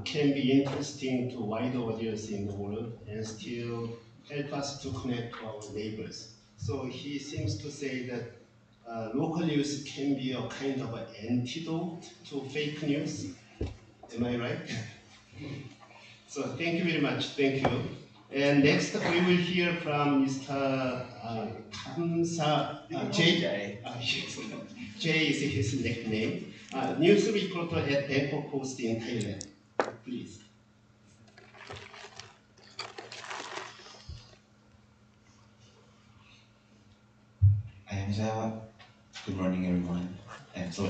A: can be interesting to wider audience in the world and still help us to connect to our neighbors. So he seems to say that local news can be a kind of an antidote to fake news. Am I right? So thank you very much. Thank you. And next we will hear from Mr. Kamsa Jay. Yes. Jay is his nickname. News reporter at Bangkok Post in Thailand. Please.
F: Good morning, everyone. And so,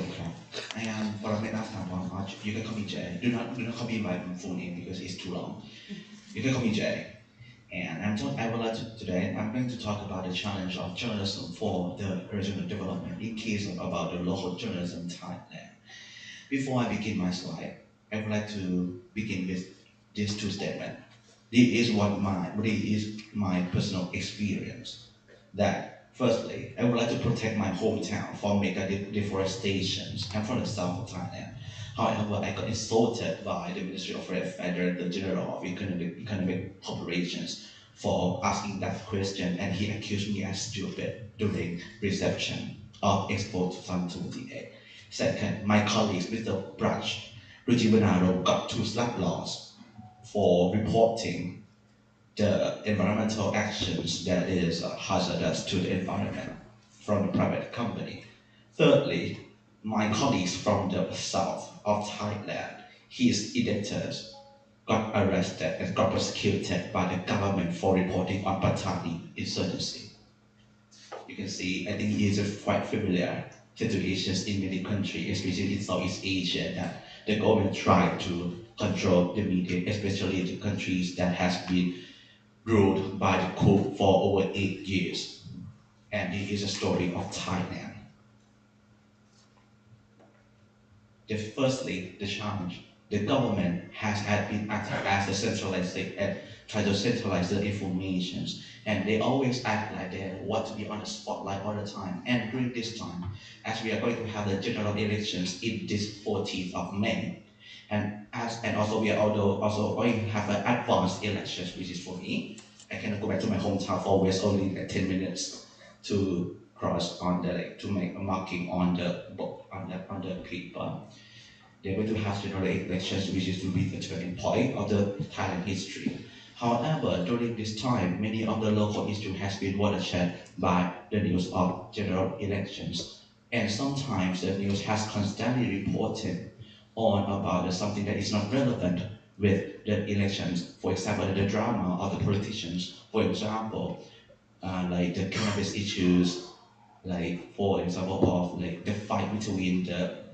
F: I am Parameet Astapon. You can call me Jay. Do not call me by my full name because it's too long. You can call me Jay. And today I'm going to talk about the challenge of journalism for the regional development in case of about the local journalism in Thailand. Before I begin my slide, I would like to begin with these two statements. This is my personal experience. That firstly, I would like to protect my hometown from mega deforestation and from the south of Thailand. However, I got insulted by the Ministry of Foreign Affairs, the General of Economic Operations, for asking that question, and he accused me as stupid during reception of Expo 2028. Second, my colleagues, Mr. Braj Rujivanaro, got 2 slap laws for reporting the environmental actions that is hazardous to the environment from the private company. Thirdly, my colleagues from the south of Thailand, his editors, got arrested and got prosecuted by the government for reporting on Patani insurgency. You can see, I think it is quite familiar situations in many countries, especially in Southeast Asia, that the government tried to control the media, especially the countries that has been ruled by the coup for over 8 years. And it is a story of Thailand. Firstly, the challenge. The government has been acting as a centralizing and try to centralize the information, and they always act like they want to be on the spotlight all the time. And during this time, as we are going to have the general elections in this 14th of May, and also we are also going to have an advanced elections, which is for me. I cannot go back to my hometown for always only 10 minutes to cross on the to make a marking on the book on the paper. They're going to have general elections, which is to be the turning point of the Thailand history. However, during this time, many of the local issues has been watershed by the news of general elections, and sometimes the news has constantly reported on about something that is not relevant with the elections. For example, the drama of the politicians. For example, like the cannabis issues, like for example of like the fight between the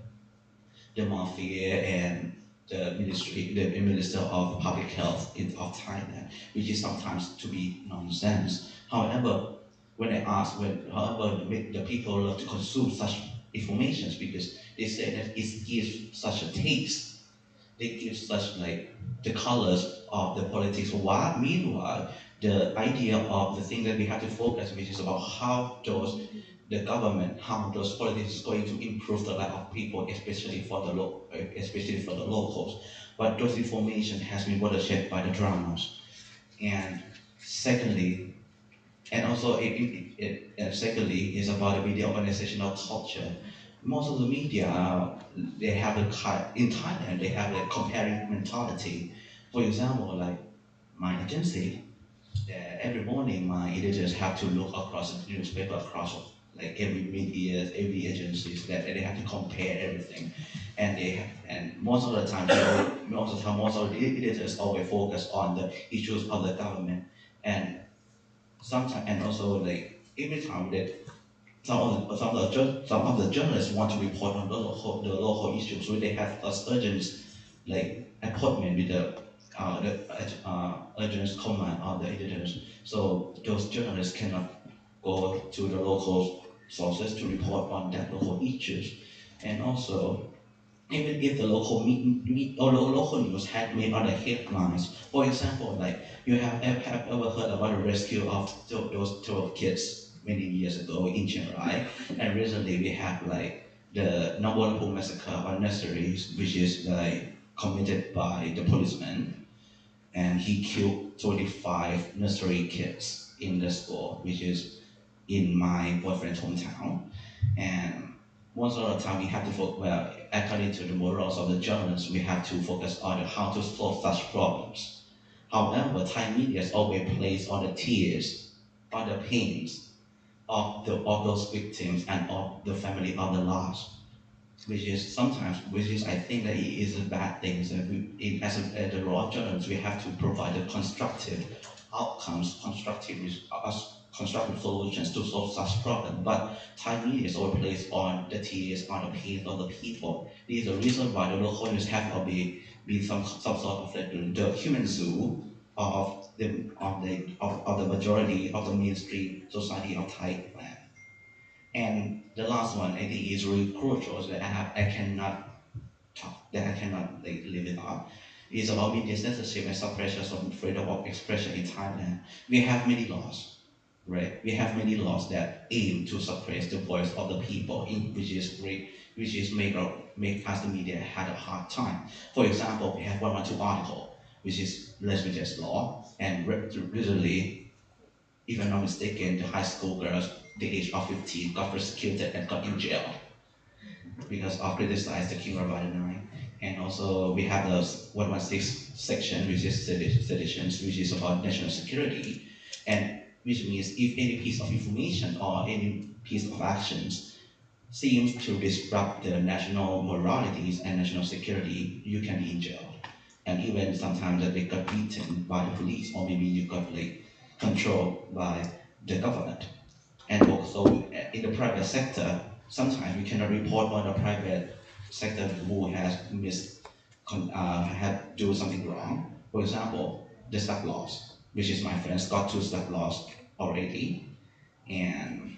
F: mafia and the Minister of Public Health of Thailand, which is sometimes to be nonsense. However, the people love to consume such information because they say that it gives such a taste. They give such like the colors of the politics. While meanwhile, the idea of the thing that we have to focus, which is about how the government, how those politics is going to improve the life of people, especially for the locals. But those information has been watershed by the dramas. And Secondly, and also secondly, is about the media organizational culture. Most of the media, they have in Thailand, they have a comparing mentality. For example, like my agency, every morning my editors have to look across the newspaper, across like every media, every agencies, that they have to compare everything, and most of the time, most of the editors always focus on the issues of the government, and sometimes, and also like every time that some of the journalists want to report on the local issues, so they have this urgent like appointment with the urgent command of the editors. So those journalists cannot go to the local sources to report on that local issues, and also even if the local news had made other headlines. For example, like you have ever heard about the rescue of those 12 kids many years ago in Chiang Rai, and recently we have like the Nawalpur massacre on nurseries, which is like committed by the policeman, and he killed 25 nursery kids in the school, which is in my boyfriend's hometown, and most of the time we have to focus, well, according to the morals of the journalists, we have to focus on how to solve such problems. However, Thai media is always placed on the tears, on the pains of those victims and of the family of the lost, which is I think that it is a bad thing. So as the role of journalists, we have to provide the constructive outcomes, constructive solutions to solve such problems. But Thai media is always placed on the tears, on the pain of the people. This is the reason why the local news have to be some sort of like the human zoo of the majority of the mainstream society of Thailand. And the last one, I think, is really crucial, that I cannot like, live without. It's about media censorship and suppression of freedom of expression in Thailand. We have many laws, right? We have many laws that aim to suppress the voice of the people, which is make us the media had a hard time. For example, we have 112 article, which is lesbian law, and recently, if I'm not mistaken, the high school girls, the age of 15, got persecuted and got in jail because of criticized the King Rabbi IX. And also we have the 116 section, which is seditions, which is about national security, and which means if any piece of information or any piece of actions seems to disrupt the national moralities and national security, you can be in jail. And even sometimes that they got beaten by the police, or maybe you got like controlled by the government. And also in the private sector, sometimes we cannot report on the private sector who has had do something wrong. For example, the stop loss, which is my friends got 2 stop loss already, and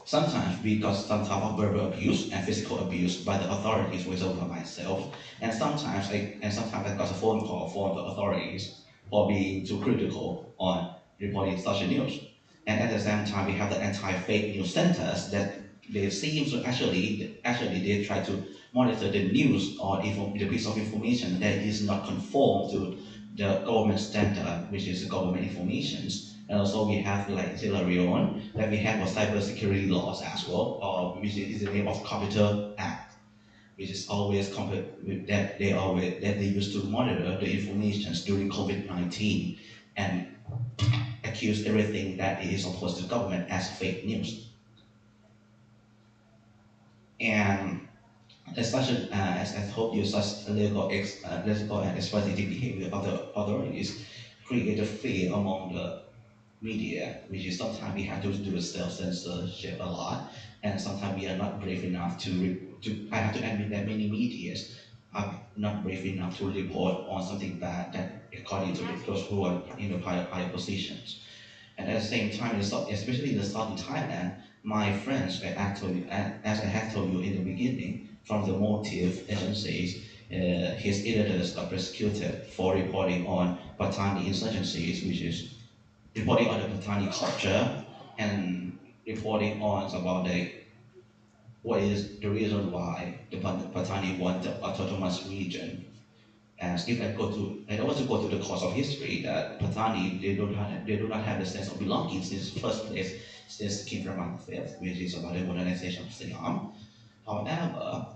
F: sometimes we got some type of verbal abuse and physical abuse by the authorities, which over myself, and sometimes I got a phone call from the authorities for being too critical on reporting such a news. And at the same time, we have the anti-fake news centers that they seem to actually they try to monitor the news or the piece of information that is not conform to the government standard, which is the government informations. And also we have like Sierra Leone, that we have a cybersecurity laws as well, which is the name of Computer Act, which is always that they used to monitor the informations during COVID-19 and accuse everything that is opposed to the government as fake news. And as I told you, such legal and exploitative behavior of the authorities create a fear among the media, which is sometimes we have to do the self-censorship a lot, and sometimes we are not brave enough I have to admit that many medias are not brave enough to report on something bad that according to those who are in the higher positions. And at the same time, especially in the southern Thailand, my friends, as I have told you in the beginning, from the motive agencies, his editors got persecuted for reporting on Patani insurgencies, which is reporting on the Patani culture and reporting on about what is the reason why the Patani want the autonomous region. As if I also go to the course of history, that Patani they do not have the sense of belonging since the first place, since King Rama V, which is about the modernization of Siam. However,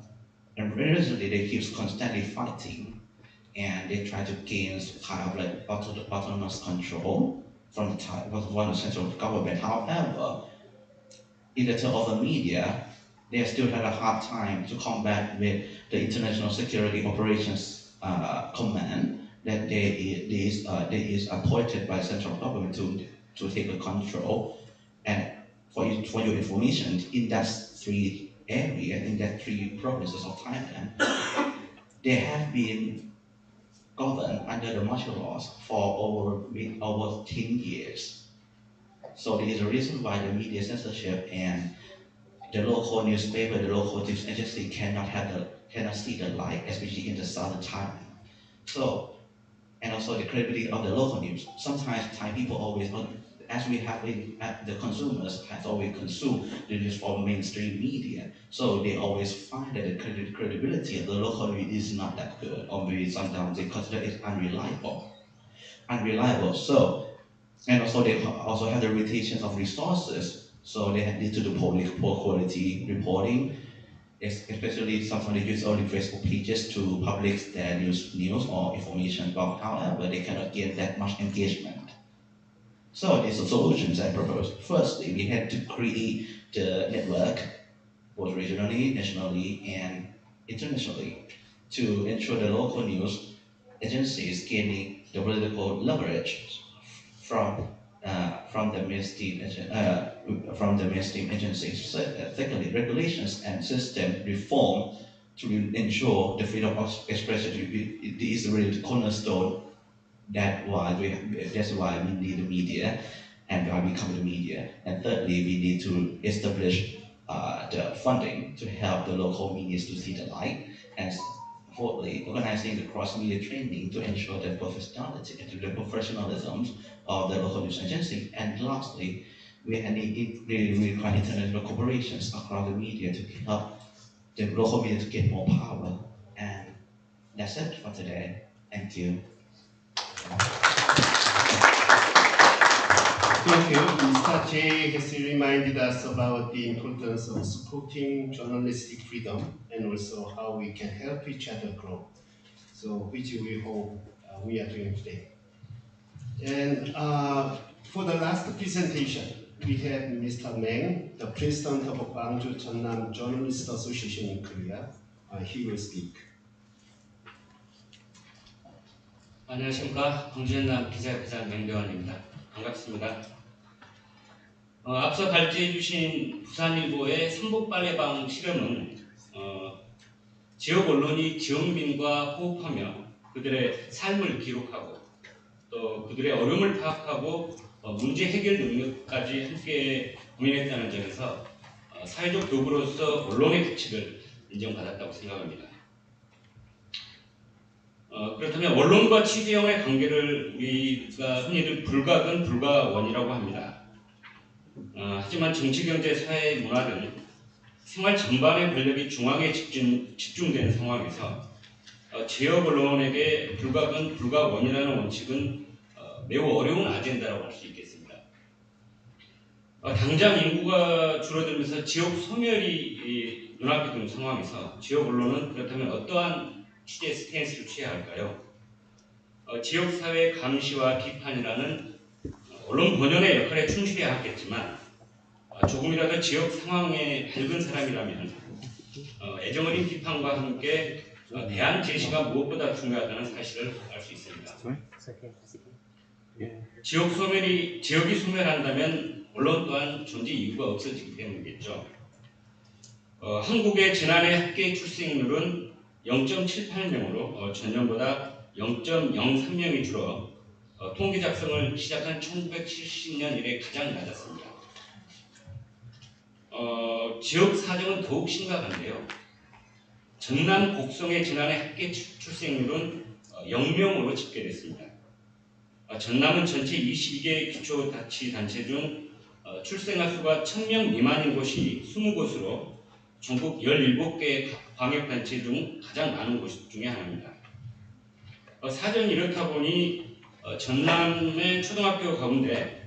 F: and recently they keep constantly fighting, and they try to gain kind of like autonomous control from the central government. However, in the term of the media, they still had a hard time to combat with the International Security Operations Command that is appointed by central government to take a control. And for your information, in that three areas, in that three provinces of Thailand, they have been governed under the martial laws for over 10 years. So there is a reason why the media censorship and the local newspaper, the local news agency cannot see the light, especially in the southern Thailand. So, and also the credibility of the local news. Sometimes Thai people always, as we have the consumers has always consumed the news from mainstream media, so they always find that the credibility of the local news is not that good, or maybe sometimes they consider it unreliable. So, and also they also have the limitations of resources. So they need to do poor quality reporting, especially sometimes they use only Facebook pages to publish their news or information, but however, they cannot get that much engagement. So these are solutions I propose. Firstly, we had to create the network, both regionally, nationally, and internationally, to ensure the local news agencies gaining the political leverage from the mainstream agencies. Secondly, regulations and system reform to ensure the freedom of expression is really the cornerstone. That's why we need the media, and why we come to the media. And thirdly, we need to establish the funding to help the local media to see the light. And fourthly, organizing the cross-media training to ensure the professionality and the professionalism of the local news agency. And lastly, we really require international cooperations across the media to help the local media to get more power. And that's it for today. Thank you.
A: Thank you. Mr. J has reminded us about the importance of supporting journalistic freedom and also how we can help each other grow. So, which we hope we are doing today. And for the last presentation, we have Mr. Meng, the president of Gwangju Jeonnam Journalist Association in Korea. He will speak.
G: 안녕하십니까. 광주전남 기자회장 맹대환입니다. 반갑습니다. 앞서 발제해 주신 부산일보의 삼복빨래방 실험은 지역 언론이 지역민과 호흡하며 그들의 삶을 기록하고 또 그들의 어려움을 파악하고 문제 해결 능력까지 함께 고민했다는 점에서 사회적 도구로서 언론의 가치를 인정받았다고 생각합니다. 그렇다면 언론과 취재형의 관계를 우리가 흔히들 불가근 불가원이라고 합니다. 하지만 정치, 경제, 사회, 문화 등 생활 전반의 권력이 중앙에 집중된 상황에서 지역 언론에게 불가근 불가원이라는 원칙은 매우 어려운 아젠다라고 할 수 있겠습니다. 당장 인구가 줄어들면서 지역 소멸이 눈앞에 둔 상황에서 지역 언론은 그렇다면 어떠한 취재 스탠스를 취해야 할까요? 지역사회 감시와 비판이라는 언론 본연의 역할에 충실해야 하겠지만 조금이라도 지역 상황에 밝은 사람이라면 애정어린 비판과 함께 대안 제시가 무엇보다 중요하다는 사실을 알 수 있습니다. 지역이 소멸한다면 언론 또한 존재 이유가 없어지기 때문이겠죠. 한국의 지난해 합계 출생률은 0.78명으로 전년보다 0.03명이 줄어 통계 작성을 시작한 1970년 이래 가장 낮았습니다. 지역 사정은 더욱 심각한데요. 전남 곡성의 지난해 합계 출생률은 0명으로 집계됐습니다. 전남은 전체 22개 기초자치단체 중 출생아 수가 1000명 미만인 곳이 20곳으로 전국 17개 광역단체 중 가장 많은 곳 중에 하나입니다. 사정이 이렇다 보니 전남의 초등학교 가운데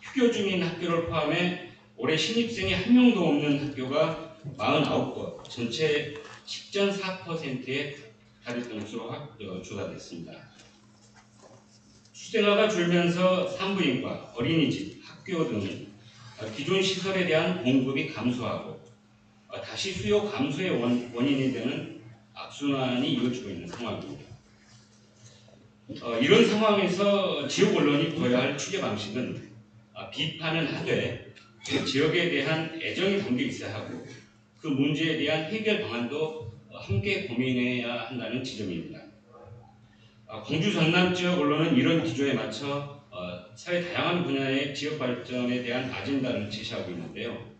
G: 휴교 중인 학교를 포함해 올해 신입생이 한 명도 없는 학교가 49곳, 전체 10.4%에 달했던 것으로 조사됐습니다. 수생아가 줄면서 산부인과, 어린이집, 학교 등 기존 시설에 대한 공급이 감소하고 다시 수요 감소의 원인이 되는 악순환이 이어지고 있는 상황입니다. 이런 상황에서 지역 언론이 보여야 할 취재 방식은 비판은 하되 지역에 대한 애정이 담겨 있어야 하고 그 문제에 대한 해결 방안도 함께 고민해야 한다는 지점입니다. 광주 전남 지역 언론은 이런 기조에 맞춰 사회 다양한 분야의 지역 발전에 대한 아젠다를 제시하고 있는데요.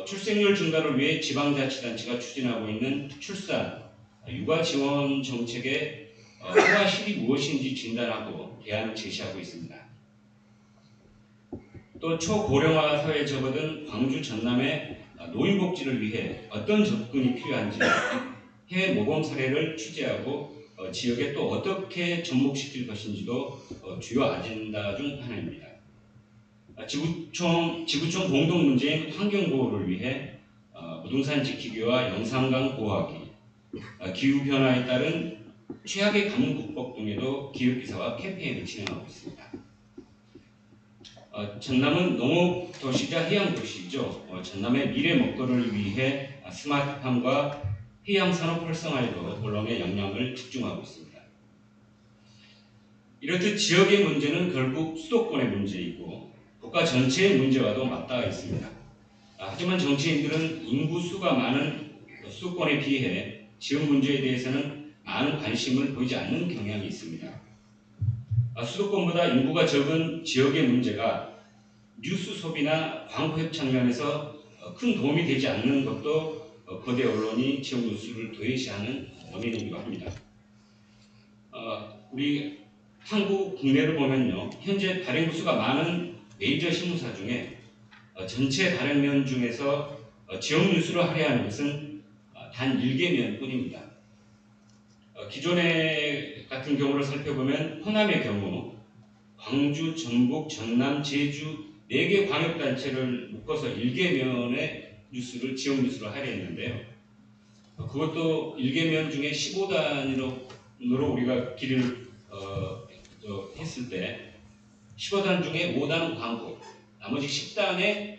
G: 출생률 증가를 위해 지방자치단체가 추진하고 있는 출산, 육아 지원 정책의 효과실이 무엇인지 진단하고 대안을 제시하고 있습니다. 또 초고령화 사회에 접어든 광주 전남의 노인복지를 위해 어떤 접근이 필요한지 해외 모범 사례를 취재하고 지역에 또 어떻게 접목시킬 것인지도 주요 아젠다 중 하나입니다. 지구촌 공동 문제인 환경보호를 위해 부동산 지키기와 영산강 보호하기, 기후변화에 따른 최악의 가뭄 극복 등에도 기획기사와 캠페인을 진행하고 있습니다. 전남은 농업도시자 해양도시이죠. 전남의 미래 먹거리를 위해 스마트팜과 해양산업 활성화에도 언론의 역량을 집중하고 있습니다. 이렇듯 지역의 문제는 결국 수도권의 문제이고 국가 전체의 문제와도 맞닿아 있습니다. 하지만 정치인들은 인구 수가 많은 수도권에 비해 지역 문제에 대해서는 많은 관심을 보이지 않는 경향이 있습니다. 수도권보다 인구가 적은 지역의 문제가 뉴스 소비나 광고 협찬 면에서 큰 도움이 되지 않는 것도 거대 언론이 지역 뉴스를 도외시하는 원인이기도 합니다. 우리 한국 국내를 보면요, 현재 발행 부수가 많은 메이저 신문사 중에 전체 발행면 중에서 지역 뉴스를 할애하는 것은 단 1개면 뿐입니다. 기존의 같은 경우를 살펴보면 호남의 경우 광주, 전북, 전남, 제주 4개 광역단체를 묶어서 1개면의 뉴스를 지역 뉴스로 할애했는데요. 그것도 1개면 중에 15단으로 우리가 길이를 했을 때 15단 중에 5단은 광고, 나머지 10단에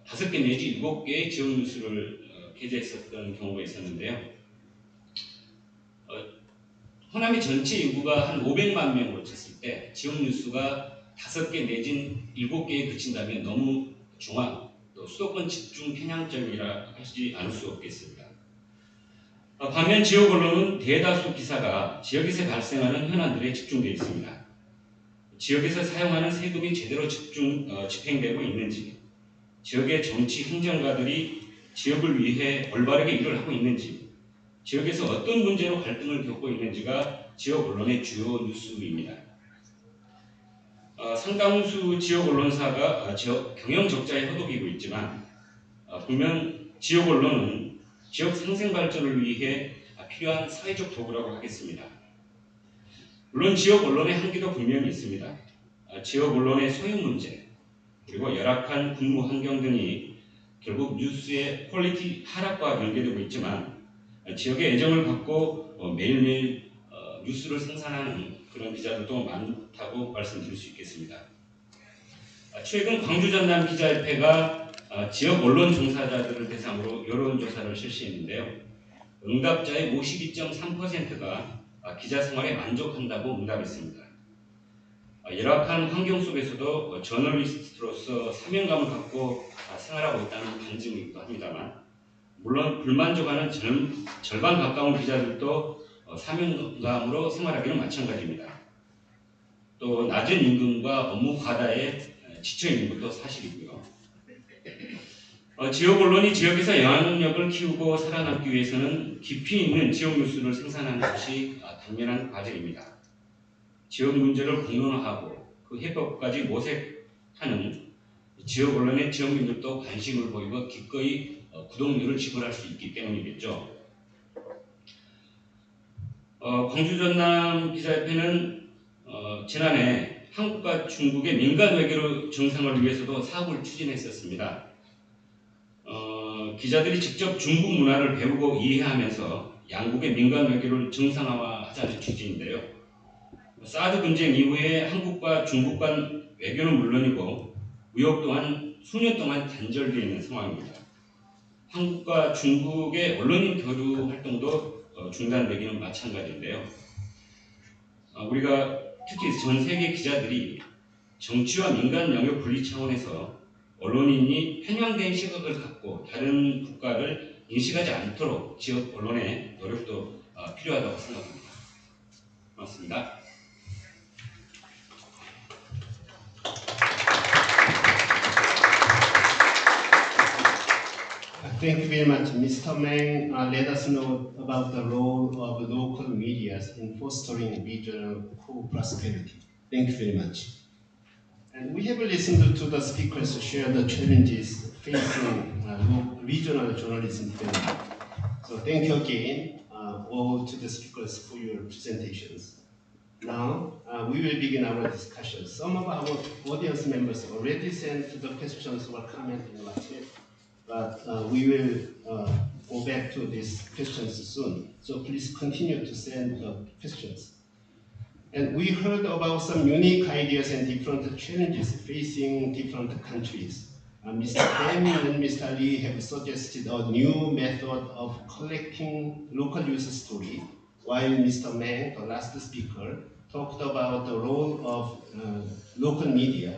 G: 5개 내지 7개의 지역 뉴스를 게재했었던 경우가 있었는데요. 호남이 전체 인구가 한 500만 명으로 쳤을 때 지역 뉴스가 5개 내진 7개에 그친다면 너무 중앙, 또 수도권 집중 편향적이라 하지 않을 수 없겠습니다. 반면 지역 언론은 대다수 기사가 지역에서 발생하는 현안들에 집중되어 있습니다. 지역에서 사용하는 세금이 제대로 집행되고 있는지, 지역의 정치 행정가들이 지역을 위해 올바르게 일을 하고 있는지, 지역에서 어떤 문제로 갈등을 겪고 있는지가 지역 언론의 주요 뉴스입니다. 상당수 지역 언론사가 경영 적자에 허덕이고 있지만 분명 지역 언론은 지역 상생 발전을 위해 필요한 사회적 도구라고 하겠습니다. 물론 지역 언론의 한계도 분명히 있습니다. 지역 언론의 소유 문제, 그리고 열악한 근무 환경 등이 결국 뉴스의 퀄리티 하락과 연계되고 있지만 지역의 애정을 갖고 매일매일 뉴스를 생산하는 그런 기자들도 많다고 말씀드릴 수 있겠습니다. 최근 광주 전남 기자협회가 지역 언론 종사자들을 대상으로 여론조사를 실시했는데요. 응답자의 52.3%가 기자 생활에 만족한다고 응답했습니다. 열악한 환경 속에서도 저널리스트로서 사명감을 갖고 생활하고 있다는 반증이기도 합니다만, 물론 불만족하는 절반 가까운 기자들도 사명감으로 생활하기는 마찬가지입니다. 또 낮은 임금과 업무 과다에 지쳐있는 것도 사실이고요. 지역 언론이 지역에서 영향력을 키우고 살아남기 위해서는 깊이 있는 지역 뉴스를 생산하는 것이 당면한 과제입니다. 지역 문제를 공론화하고 그 해법까지 모색하는 지역 언론의 지역민들도 관심을 보이고 기꺼이 구독료를 지불할 수 있기 때문이겠죠. 광주 전남 기자협회는 지난해 한국과 중국의 민간 외교 정상을 위해서도 사업을 추진했었습니다. 기자들이 직접 중국 문화를 배우고 이해하면서 양국의 민간 외교를 정상화하자는 취지인데요. 사드 분쟁 이후에 한국과 중국 간 외교는 물론이고 무역 또한 수년 동안 단절되어 있는 상황입니다. 한국과 중국의 언론인 교류 활동도 중단되기는 마찬가지인데요. 우리가 특히 전 세계 기자들이 정치와 민간 영역 분리 차원에서 언론인이 편향된 시각을 갖고 다른 국가를 인식하지 않도록 지역 언론의 노력도 필요하다고 생각합니다. 고맙습니다.
A: Thank you very much. Mr. Meng let us know about the role of local media in fostering regional co-prosperity. Thank you very much. And we have listened to the speakers share the challenges facing regional journalism development. So thank you again all to the speakers for your presentations. Now we will begin our discussion. Some of our audience members already sent the questions or comments in WhatsApp, but we will go back to these questions soon. So please continue to send questions. And we heard about some unique ideas and different challenges facing different countries. Mr. Deng and Mr. Lee have suggested a new method of collecting local news story, while Mr. Meng, the last speaker, talked about the role of local media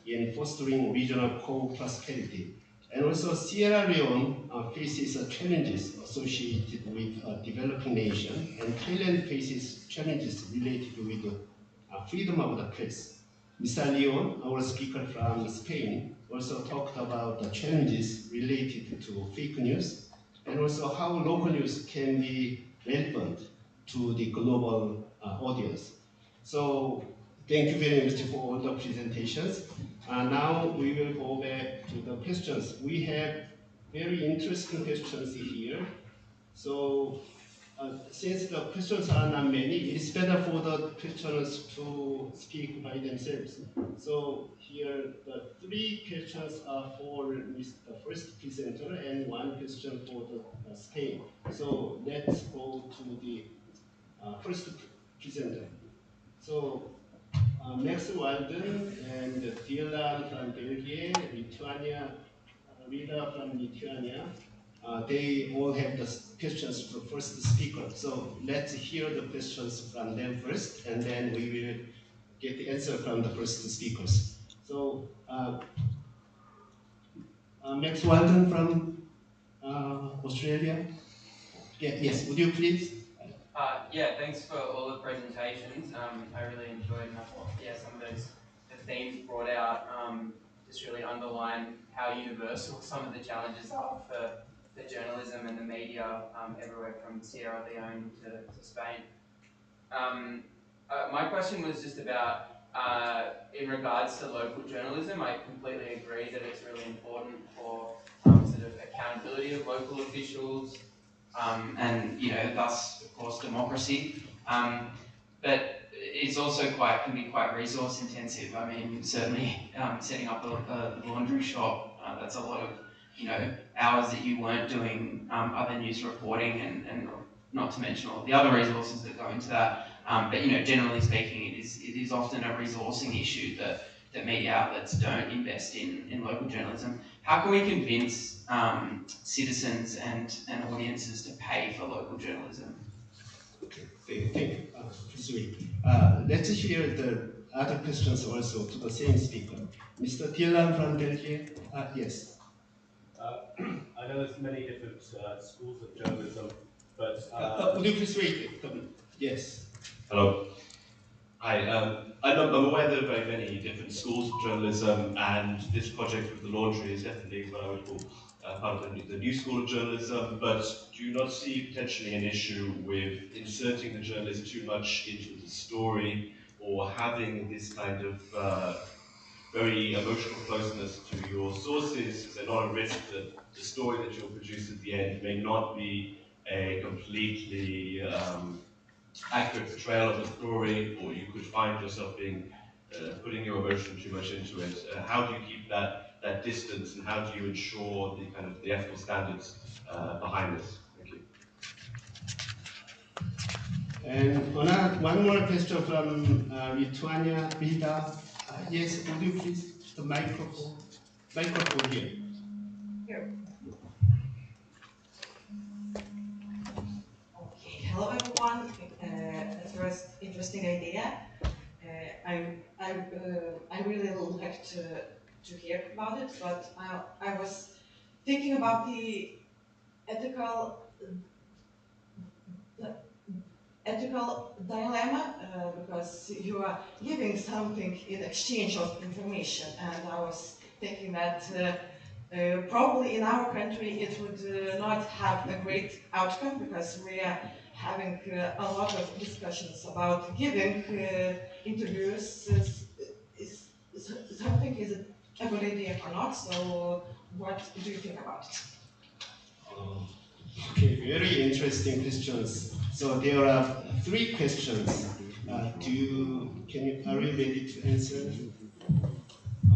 A: in fostering regional co-prosperity. And also Sierra Leone faces challenges associated with a developing nation, and Thailand faces challenges related with freedom of the press. Mr. Leon, our speaker from Spain, also talked about the challenges related to fake news, and also how local news can be relevant to the global audience. So thank you very much for all the presentations. Now we will go back to the questions. We have very interesting questions here. So since the questions are not many, it's better for the questioners to speak by themselves. So here the three questions are for the first presenter and one question for the Spain. So let's go to the first presenter. So Max Walden and Dylan from Belgium, Lithuania, Rita from Lithuania, they all have the questions for the first speaker. So let's hear the questions from them first, and then we will get the answer from the first speakers. So Max Walden from Australia. Yeah, yes, would you please?
I: Yeah, thanks for all the presentations. I really enjoyed some of those the themes brought out just really underline how universal some of the challenges are for journalism and the media everywhere from Sierra Leone to Spain. My question was just about in regards to local journalism. I completely agree that it's really important for sort of accountability of local officials, and thus of course democracy, but it's also can be quite resource intensive. I mean, certainly setting up a laundry shop, that's a lot of hours that you weren't doing other news reporting, and not to mention all the other resources that go into that. But generally speaking, it is often a resourcing issue that media outlets don't invest in local journalism. How can we convince citizens and audiences to pay for local journalism?
A: Okay, thank you. Let's hear the other questions also to the same speaker. Mr. Dylan from Belgium. Yes.
J: I know there's many different schools of journalism, but
A: would you please wait? Yes.
K: Hello. Hi. I'm aware there are very many different schools of journalism, and this project with the laundry is definitely what I would call part of the new school of journalism. But do you not see potentially an issue with inserting the journalist too much into the story, or having this kind of very emotional closeness to your sources? Is there not a risk that the story that you'll produce at the end may not be a completely accurate portrayal of the story, or you could find yourself being putting your emotion too much into it. How do you keep that distance, and how do you ensure the kind of the ethical standards behind this? Thank you.
A: And one more question from Lithuania, Vida. Yes, would you please the microphone here.
L: Here. Okay. Hello, everyone. First, interesting idea. I really would like to hear about it, but I was thinking about the ethical dilemma because you are giving something in exchange of information, and I was thinking that probably in our country it would not have a great outcome because we are having a lot of discussions about giving interviews. Is something is it a good idea or not? So what do you think about it?
A: Okay, very interesting questions. So there are 3 questions. Are you ready to answer?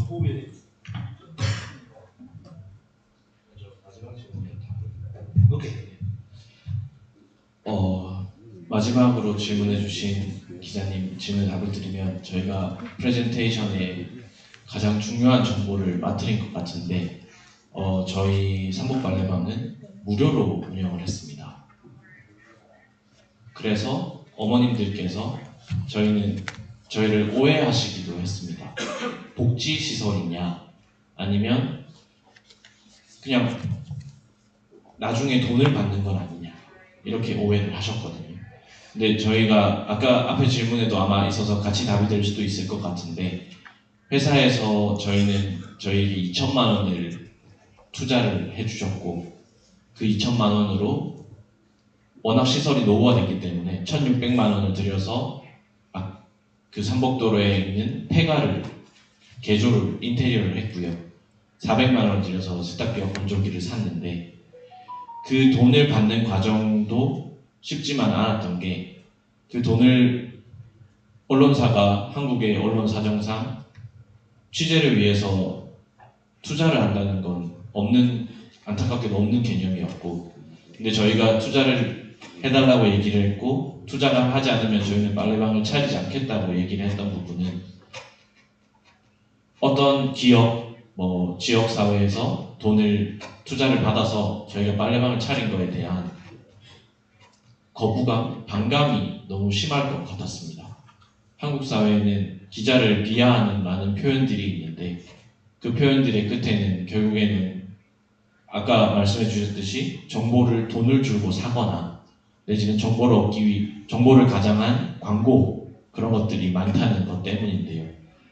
A: Who will it? Okay.
C: 마지막으로 질문해주신 기자님 질문 답을 드리면 저희가 프레젠테이션에 가장 중요한 정보를 빠뜨린 것 같은데 저희 삼복빨래방은 무료로 운영을 했습니다. 그래서 어머님들께서 저희를 오해하시기도 했습니다. 복지시설이냐 아니면 그냥 나중에 돈을 받는 건 아니냐 이렇게 오해를 하셨거든요. 근데 저희가 아까 앞에 질문에도 아마 있어서 같이 답이 될 수도 있을 것 같은데 회사에서 저희에게 2천만 원을 투자를 해주셨고 그 2천만 원으로 워낙 시설이 노후화됐기 때문에 1,600만 원을 들여서 그 삼복도로에 있는 폐가를 개조를 인테리어를 했고요. 400만 원을 들여서 세탁기와 건조기를 샀는데 그 돈을 받는 과정도 쉽지만 않았던 게 그 돈을 언론사가 한국의 언론 사정상 취재를 위해서 투자를 한다는 건 안타깝게도 없는 개념이었고 근데 저희가 투자를 해달라고 얘기를 했고 투자를 하지 않으면 저희는 빨래방을 차리지 않겠다고 얘기를 했던 부분은 어떤 기업, 지역사회에서 투자를 받아서 저희가 빨래방을 차린 거에 대한 거부감, 반감이 너무 심할 것 같았습니다. 한국 사회에는 기자를 비하하는 많은 표현들이 있는데 그 표현들의 끝에는 결국에는 아까 말씀해 주셨듯이 돈을 주고 사거나 내지는 정보를 가장한 광고 그런 것들이 많다는 것 때문인데요.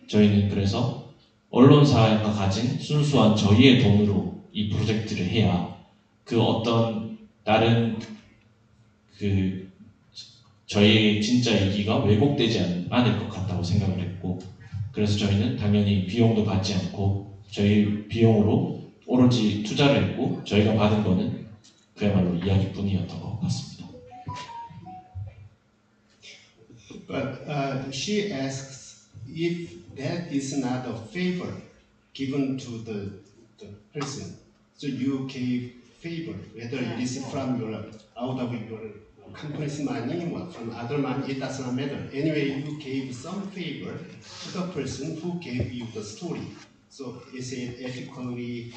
C: 저희는 그래서 언론사가 가진 순수한 저희의 돈으로 이 프로젝트를 해야 그 어떤 다른 저희의 진짜 얘기가 왜곡되지 않을 것 같다고 생각을 했고 그래서 저희는 당연히 비용도 받지 않고 저희 비용으로 오로지 투자를 했고 저희가 받은 거는 그야말로 이야기뿐이었던 것 같습니다.
A: But she asks if that is not a favor given to the person. So you gave favor, whether it is from out of your company's money or from other money, it does not matter. Anyway, you gave some favor to the person who gave you the story. So is it ethically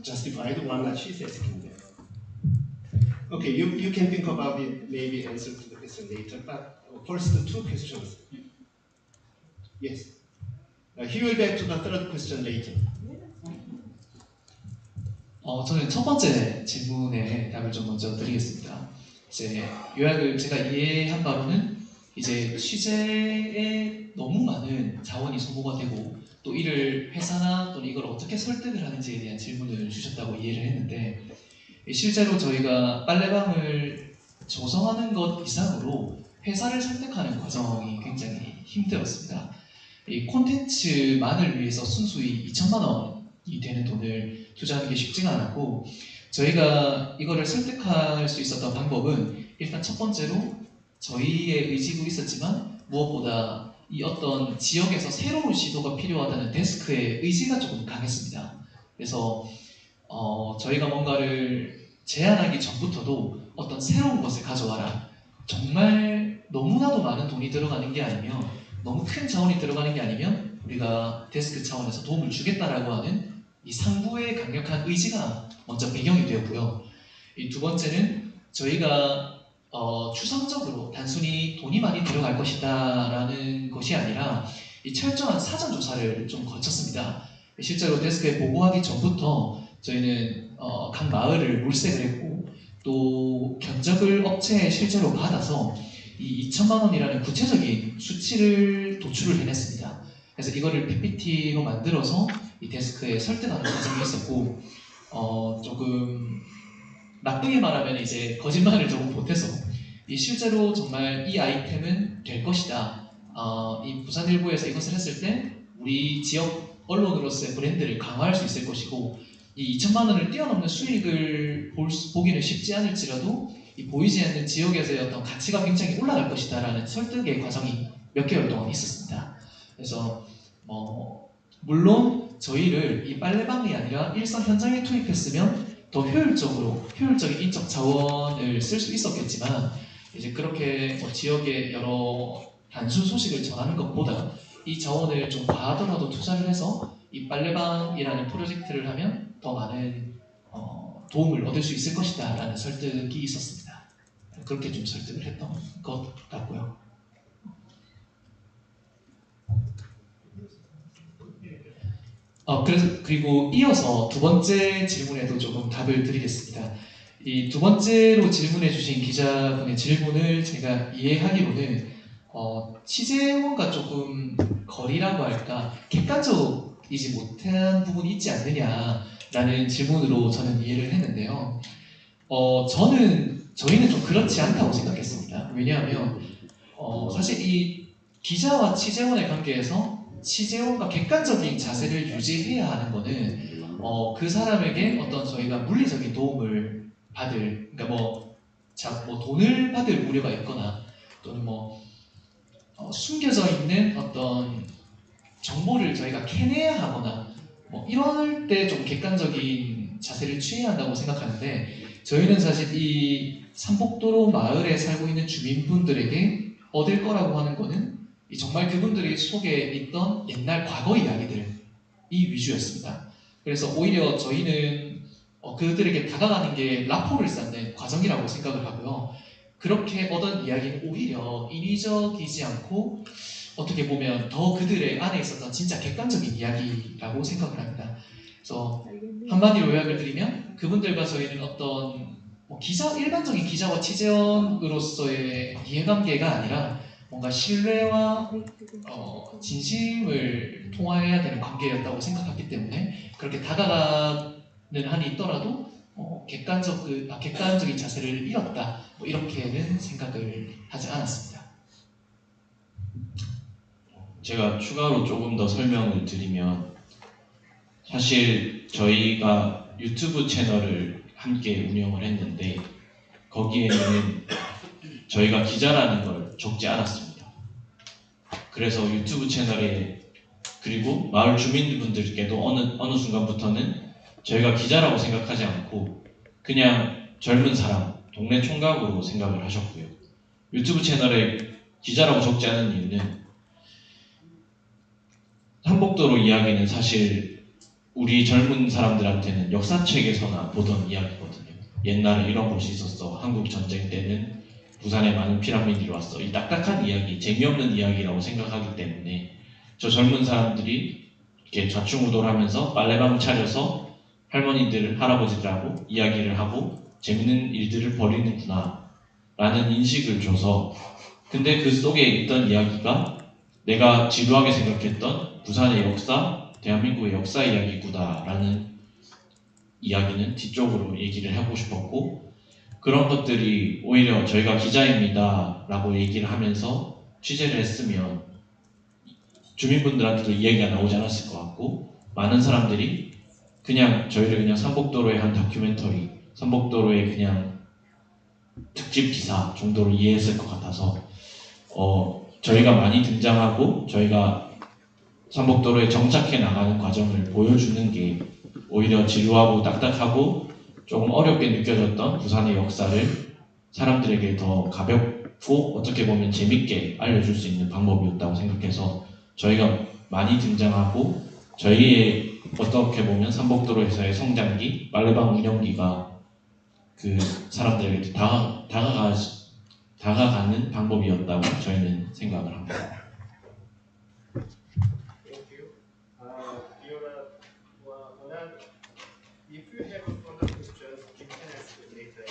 A: justified or not? She's asking that. Okay, you can think about it, maybe answer to the question later, but first the 2 questions. Yes. He will get to the 3rd question later.
B: 저는 첫 번째 질문에 답을 좀 먼저 드리겠습니다. 요약을 제가 이해한 바로는 이제 취재에 너무 많은 자원이 소모가 되고 또 이를 회사나 또는 이걸 어떻게 설득을 하는지에 대한 질문을 주셨다고 이해를 했는데 실제로 저희가 빨래방을 조성하는 것 이상으로 회사를 설득하는 과정이 굉장히 힘들었습니다. 이 콘텐츠만을 위해서 순수히 2천만 원이 되는 돈을 투자하는 게 쉽지가 않았고 저희가 이거를 설득할 수 있었던 방법은 일단 첫 번째로 저희의 의지도 있었지만 무엇보다 이 어떤 지역에서 새로운 시도가 필요하다는 데스크의 의지가 조금 강했습니다. 그래서 저희가 뭔가를 제안하기 전부터도 어떤 새로운 것을 가져와라. 정말 너무나도 많은 돈이 들어가는 게 아니면 너무 큰 자원이 들어가는 게 아니면 우리가 데스크 차원에서 도움을 주겠다라고 하는 이 상부의 강력한 의지가 먼저 배경이 되었고요. 이 두 번째는 저희가 추상적으로 단순히 돈이 많이 들어갈 것이다 라는 것이 아니라 이 철저한 사전 조사를 좀 거쳤습니다. 실제로 데스크에 보고하기 전부터 저희는 각 마을을 물색을 했고 또 견적을 업체에 실제로 받아서 이 2천만 원이라는 구체적인 수치를 도출을 해냈습니다. 그래서 이거를 PPT로 만들어서 이 데스크에 설득하는 과정이 있었고 조금 나쁘게 말하면 이제 거짓말을 조금 보태서 이 실제로 정말 이 아이템은 될 것이다. 이 부산일보에서 이것을 했을 때 우리 지역 언론으로서의 브랜드를 강화할 수 있을 것이고 이 2천만 원을 뛰어넘는 수익을 보기는 쉽지 않을지라도 이 보이지 않는 지역에서의 어떤 가치가 굉장히 올라갈 것이다 라는 설득의 과정이 몇 개월 동안 있었습니다. 그래서 물론 저희를 이 빨래방이 아니라 일선 현장에 투입했으면 더 효율적인 인적 자원을 쓸 수 있었겠지만 이제 그렇게 지역의 여러 단순 소식을 전하는 것보다 이 자원을 좀 과하더라도 투자를 해서 이 빨래방이라는 프로젝트를 하면 더 많은 도움을 얻을 수 있을 것이다 라는 설득이 있었습니다. 그렇게 좀 설득을 했던 것 같고요. 그리고 이어서 두 번째 질문에도 조금 답을 드리겠습니다. 이 두 번째로 질문해 주신 기자분의 질문을 제가 이해하기로는 취재원과 조금 거리라고 할까 객관적이지 못한 부분이 있지 않느냐라는 질문으로 저는 이해를 했는데요. 저희는 좀 그렇지 않다고 생각했습니다. 왜냐하면 사실 이 기자와 취재원의 관계에서 취재원과 객관적인 자세를 유지해야 하는 것은 그 사람에게 어떤 저희가 물리적인 도움을 받을, 그러니까 돈을 받을 우려가 있거나 또는 숨겨져 있는 어떤 정보를 저희가 캐내야 하거나 이럴 때 좀 객관적인 자세를 취해야 한다고 생각하는데 저희는 사실 이 삼복도로 마을에 살고 있는 주민분들에게 얻을 거라고 하는 거는 정말 그분들이 속에 있던 옛날 과거 이야기들이 위주였습니다. 그래서 오히려 저희는 그들에게 다가가는 게 라포를 쌓는 과정이라고 생각을 하고요. 그렇게 얻은 이야기는 오히려 인위적이지 않고 어떻게 보면 더 그들의 안에 있었던 진짜 객관적인 이야기라고 생각을 합니다. 그래서 한마디로 요약을 드리면 그분들과 저희는 어떤 일반적인 기자와 취재원으로서의 이해관계가 아니라 뭔가 신뢰와 진심을 통화해야 되는 관계였다고 생각했기 때문에 그렇게 다가가는 한이 있더라도 객관적인 자세를 잃었다 이렇게는 생각을 하지 않았습니다.
C: 제가 추가로 조금 더 설명을 드리면 사실 저희가 유튜브 채널을 함께 운영을 했는데 거기에는 저희가 기자라는 걸 적지 않았습니다. 그래서 유튜브 채널에 그리고 마을 주민분들께도 어느 순간부터는 저희가 기자라고 생각하지 않고 그냥 젊은 사람, 동네 총각으로 생각을 하셨고요. 유튜브 채널에 기자라고 적지 않은 이유는 삼복도로 이야기는 사실 우리 젊은 사람들한테는 역사책에서나 보던 이야기거든요. 옛날에 이런 곳이 있었어. 한국 전쟁 때는 부산에 많은 피라미드를 왔어. 이 딱딱한 이야기, 재미없는 이야기라고 생각하기 때문에 저 젊은 사람들이 이렇게 좌충우돌하면서 빨래방 차려서 할머니들, 할아버지들하고 이야기를 하고 재밌는 일들을 벌이는구나 라는 인식을 줘서 근데 그 속에 있던 이야기가 내가 지루하게 생각했던 부산의 역사, 대한민국의 역사 이야기구나 라는 이야기는 뒤쪽으로 얘기를 하고 싶었고 그런 것들이 오히려 저희가 기자입니다 라고 얘기를 하면서 취재를 했으면 주민분들한테도 이야기가 나오지 않았을 것 같고 많은 사람들이 그냥 저희를 그냥 삼복도로의 한 다큐멘터리 삼복도로의 그냥 특집 기사 정도로 이해했을 것 같아서 저희가 많이 등장하고 저희가 삼복도로에 정착해 나가는 과정을 보여주는 게 오히려 지루하고 딱딱하고 조금 어렵게 느껴졌던 부산의 역사를 사람들에게 더 가볍고 어떻게 보면 재밌게 알려줄 수 있는 방법이었다고 생각해서 저희가 많이 등장하고 저희의 어떻게 보면 삼복도로에서의 성장기, 말레방 운영기가 그 사람들에게 다가가는 방법이었다고 저희는 생각을 합니다.
A: Thank you. If you have further questions, you can ask it later.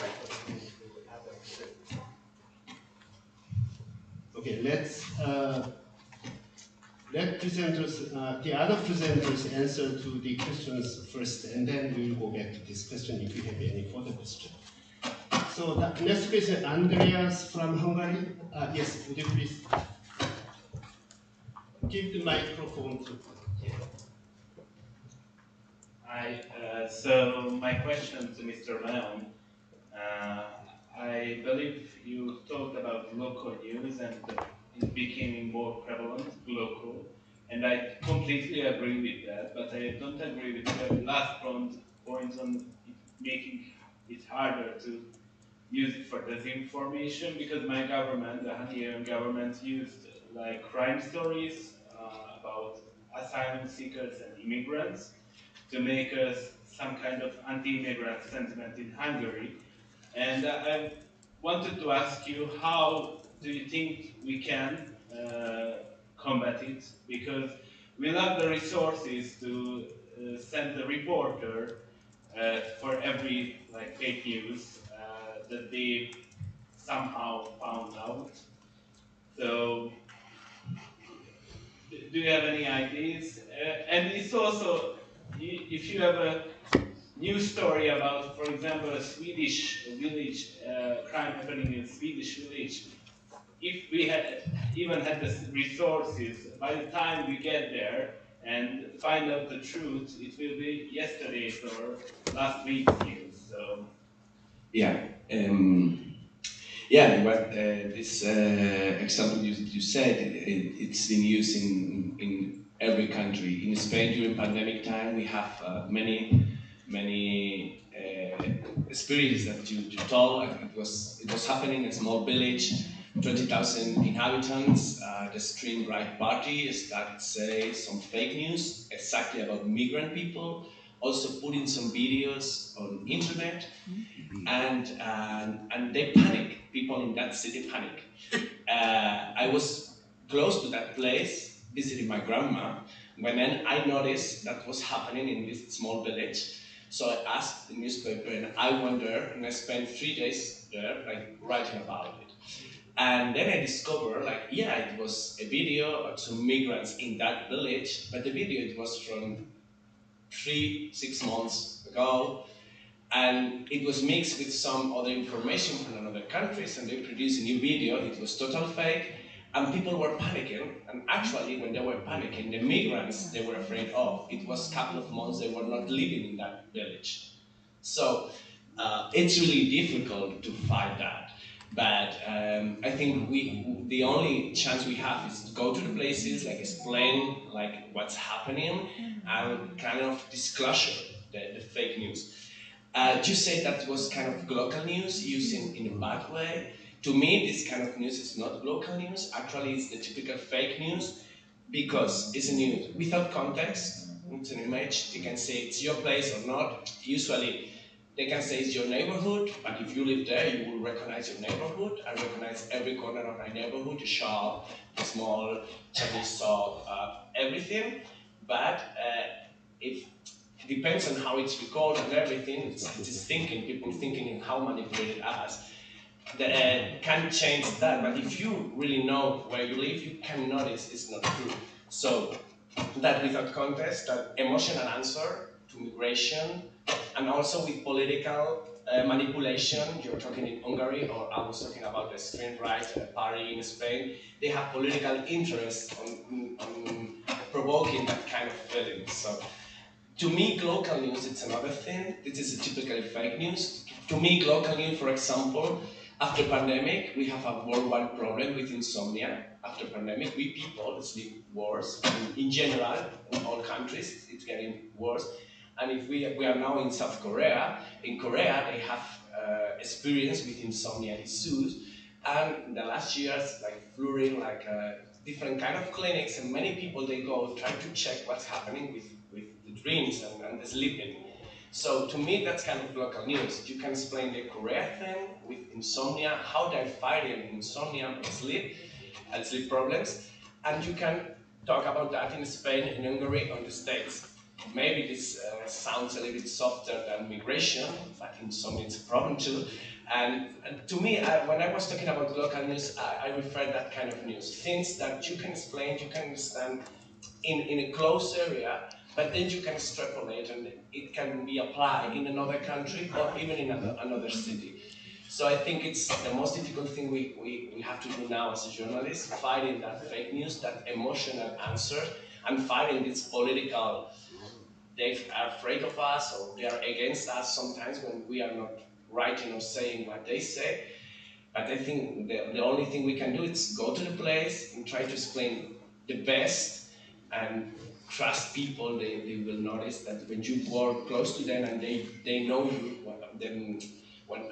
A: Okay, let presenters, the other presenters answer to the questions first, and then we will go back to this question if you have any further question. So the next question, Andreas from Hungary. Yes, would you please give the microphone to?
M: Hi, so my question to Mr. Leon. I believe you talked about local news and it becoming more prevalent, local, and I completely agree with that, but I don't agree with the last point on it making it harder to use it for disinformation, because my government, the Hungarian government, used like crime stories about asylum seekers and immigrants to make us some kind of anti-immigrant sentiment in Hungary. And I wanted to ask you, how do you think we can combat it? Because we lack the resources to send the reporter for every fake news that they somehow found out. So, do you have any ideas? And it's also, if you have a news story about, for example, a Swedish village, crime happening in a Swedish village, if we had even had the resources, by the time we get there and find out the truth, it will be yesterday's or last week's news. So.
E: Yeah. But this example you said, it's been used in every country. In Spain during pandemic time, we have many experiences that you told. It was happening in a small village, 20,000 inhabitants. The extreme right party started to say some fake news exactly about migrant people, also putting some videos on internet, and they panic. People in that city panic. I was close to that place, visiting my grandma, when then I noticed that was happening in this small village. So I asked the newspaper, and I went there, and I spent 3 days there, writing about it. And then I discovered, it was a video of some migrants in that village, but the video, it was from 6 months ago, and it was mixed with some other information from other countries, and they produced a new video. It was total fake, and people were panicking. And actually, when they were panicking, the migrants they were afraid of, it was a couple of months they were not living in that village. So it's really difficult to fight that. But I think the only chance we have is to go to the places, explain what's happening, and kind of disclosure the fake news. You said that was kind of local news used in a bad way. To me, this kind of news is not local news. Actually, it's the typical fake news, because it's a news without context. It's an image. They can say it's your place or not. Usually, they can say it's your neighborhood, but if you live there, you will recognize your neighborhood. I recognize every corner of my neighborhood, the shop, the small Chinese shop, everything. But it depends on how it's recorded and everything. It's thinking, people thinking and how manipulated us. Can change that, but if you really know where you live, you can notice it's not true. So that without context, that emotional answer to migration, and also with political manipulation. You're talking in Hungary, or I was talking about the extreme right party in Spain. They have political interest on provoking that kind of feeling. So to me, local news, it's another thing. This is a typically fake news. To me, local news, for example, after pandemic, we have a worldwide problem with insomnia. After pandemic, we people sleep worse. And in general, in all countries, it's getting worse. And if we are now in South Korea, in Korea they have experience with insomnia issues. And in the last years, like flourishing, different kind of clinics, and many people they go try to check what's happening with the dreams and the sleeping. So to me, that's kind of local news. You can explain the Korea thing with insomnia, how they're fighting insomnia and sleep problems, and you can talk about that in Spain, in Hungary, or the States. Maybe this sounds a little bit softer than migration, but insomnia is a problem too. And to me, when I was talking about local news, I refer that kind of news. Things that you can explain, you can understand in a close area, but then you can extrapolate and it can be applied in another country or even in another city. So I think it's the most difficult thing we have to do now as a journalist, fighting that fake news, that emotional answer, and fighting this political, they are afraid of us or they are against us sometimes when we are not writing or saying what they say. But I think the only thing we can do is go to the place and try to explain the best and trust people. They will notice that when you work close to them and they know you. Then when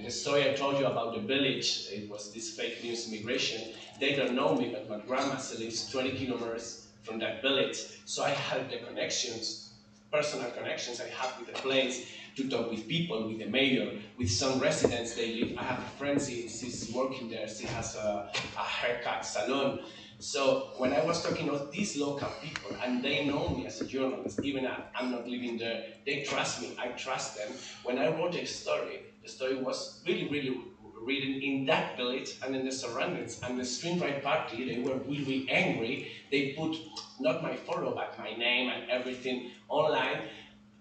E: the story I told you about the village, it was this fake news immigration. They don't know me, but my grandma lives 20 kilometers from that village. So I had the connections, personal connections I have with the place, to talk with people, with the mayor, with some residents they live. I have a friend, she's working there, she has a haircut salon. So when I was talking to these local people, and they know me as a journalist, even if I'm not living there, they trust me, I trust them. When I wrote a story, the story was really, really written in that village and in the surroundings. And the screenwriter party, they were really, really angry. They put not my photo, but my name and everything online.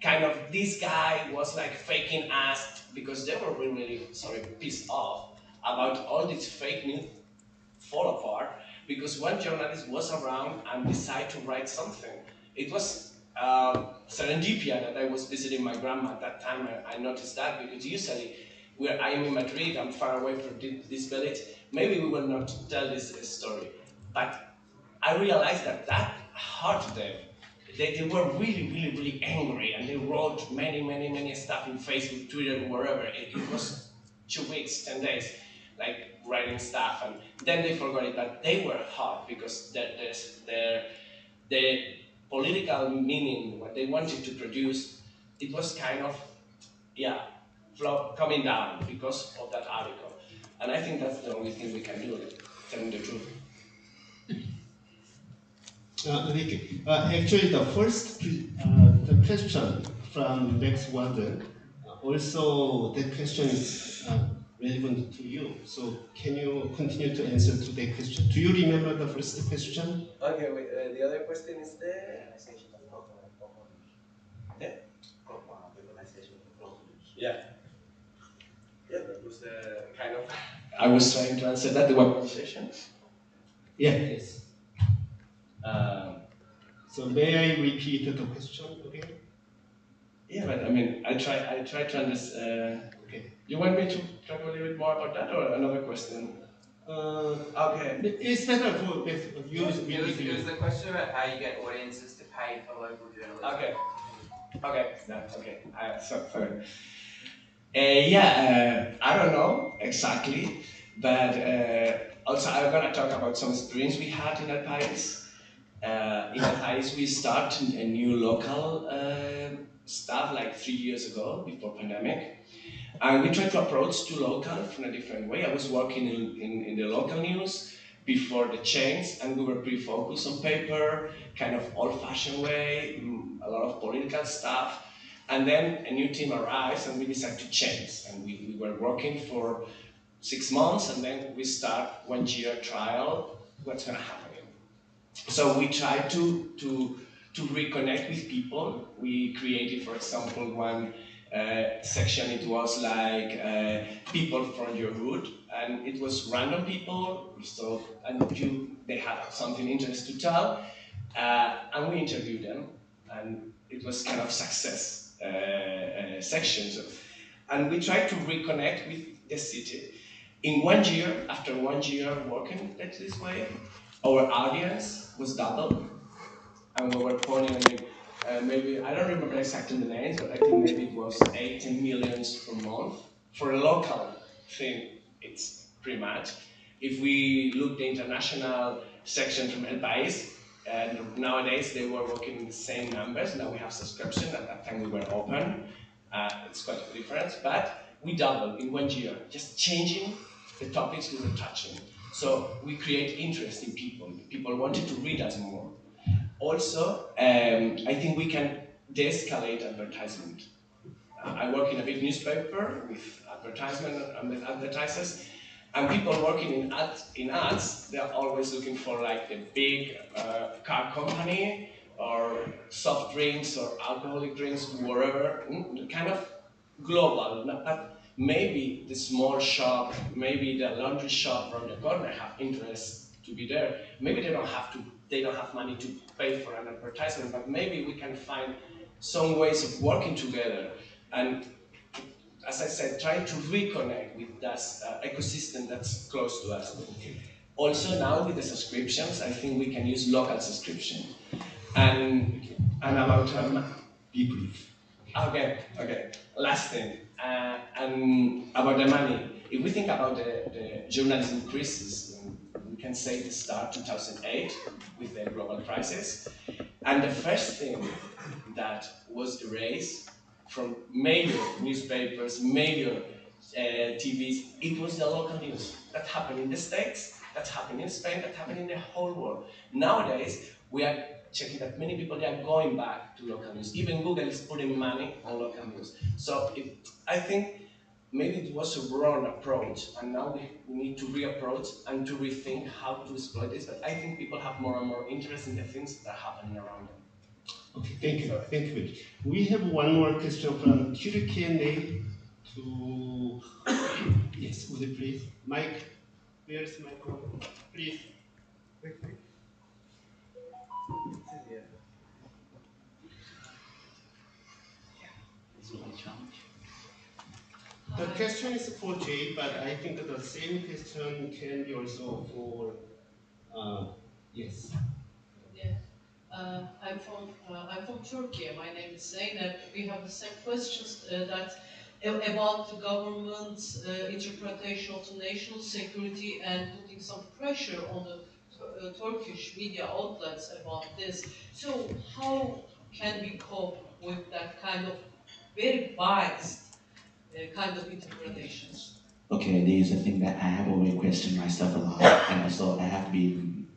E: Kind of, this guy was like faking us, because they were really, pissed off about all this fake news fall apart, because one journalist was around and decided to write something. It was serendipia that I was visiting my grandma at that time. I noticed that, because usually where I am in Madrid, I'm far away from this village, maybe we will not tell this story. But I realized that hurt them. They were really, really, really angry, and they wrote many stuff in Facebook, Twitter, wherever. It was 2 weeks, 10 days, like writing stuff, and then they forgot it. But they were hard, because the political meaning, what they wanted to produce, it was kind of, coming down because of that article. And I think that's the only thing we can do, telling the truth.
A: Actually, the first the question from Lex Wander, also that question is relevant to you. So can you continue to answer to that question? Do you remember the first question?
E: Okay, wait, the other question is there. Yeah. Yeah, that was the kind of. I was trying to answer that, the weaponization.
A: Yeah, yes. So may I repeat the question again?
E: Yeah, but I mean, I try to understand.
A: Okay.
E: You want me to talk a little bit more about that, or another question? Okay.
A: It's better for you.
I: It was the question about how you get audiences to pay for local journalism.
E: Okay. Sorry. I don't know exactly, but also I'm gonna talk about some experience we had in El País. In El País, we started a new local stuff like 3 years ago, before pandemic. And we tried to approach to local in a different way. I was working in the local news before the change, and we were pretty focused on paper, kind of old-fashioned way, a lot of political stuff. And then a new team arrives, and we decided to change. And we were working for 6 months, and then we start 1 year trial. What's going to happen? So we tried to reconnect with people. We created, for example, one section. It was like people from your hood, and it was random people. So they had something interesting to tell, and we interviewed them, and it was kind of success sections. and we try to reconnect with the city. In 1 year, after 1 year working this way, our audience was doubled, and we were putting maybe, I don't remember exactly the names, but I think maybe it was 18 millions per month. For a local thing, it's pretty much. If we look the international section from El País, and nowadays they were working in the same numbers. Now we have subscription. At that time we were open. It's quite a difference, but we doubled in 1 year, just changing the topics we were touching. So we create interest in people. People wanted to read us more. Also, I think we can de-escalate advertisement. I work in a big newspaper with advertisement and with advertisers, and people working in ads, they're always looking for like the big car company or soft drinks or alcoholic drinks, whatever, kind of global. But maybe the small shop, maybe the laundry shop around the corner have interest to be there. Maybe they don't have money to pay for an advertisement, but maybe we can find some ways of working together. And as I said, trying to reconnect with that ecosystem that's close to us. Also now with the subscriptions, I think we can use local subscription. And about people. Okay. Last thing, and about the money. If we think about the journalism crisis, we can say it started 2008 with the global crisis, and the first thing that was erased from major newspapers, major TVs, it was the local news. That happened in the States, that happened in Spain, that happened in the whole world. Nowadays, we are checking that many people, they are going back to local news. Even Google is putting money on local news. So I think maybe it was a wrong approach, and now we need to reapproach and to rethink how to exploit this. But I think people have more and more interest in the things that are happening around them.
A: Okay, thank you. We have one more question from Q&A to, yes, would you please? Mike, where's my microphone? Please. The question is for Jay, but I think the same question can be also for, yes.
N: Yeah. I'm from Turkey. My name is Zeynep. We have the same questions about the government's interpretation of the national security and putting some pressure on the Turkish media outlets about this. So how can we cope with that kind of very biased kind of interpretations?
F: Okay, this is a thing that I have always questioned myself a lot, and also I have been,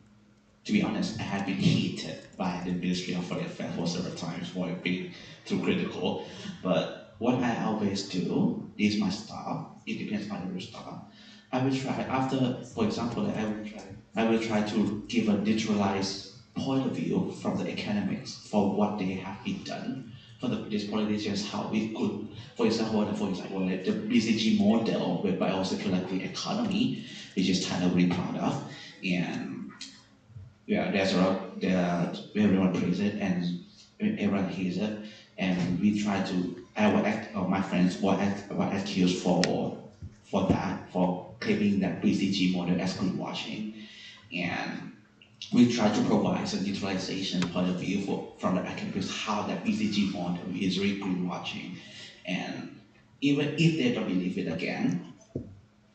F: to be honest, I have been heated by the Ministry of Foreign Affairs for several times for being too critical. But what I always do is my style. It depends on the style. I will try after, for example, I will try to give a neutralized point of view from the academics for what they have been done. For these politicians, how we could, for example, like the BCG model with biosecurity economy, which is kind of really proud of, and yeah, there's a lot that everyone praise it and everyone hears it, and we try to. My friends were accused for that, for claiming that BCG model as greenwashing, and we try to provide some neutralization point of view from the academics how that BCG model is really greenwashing, and even if they don't believe it again,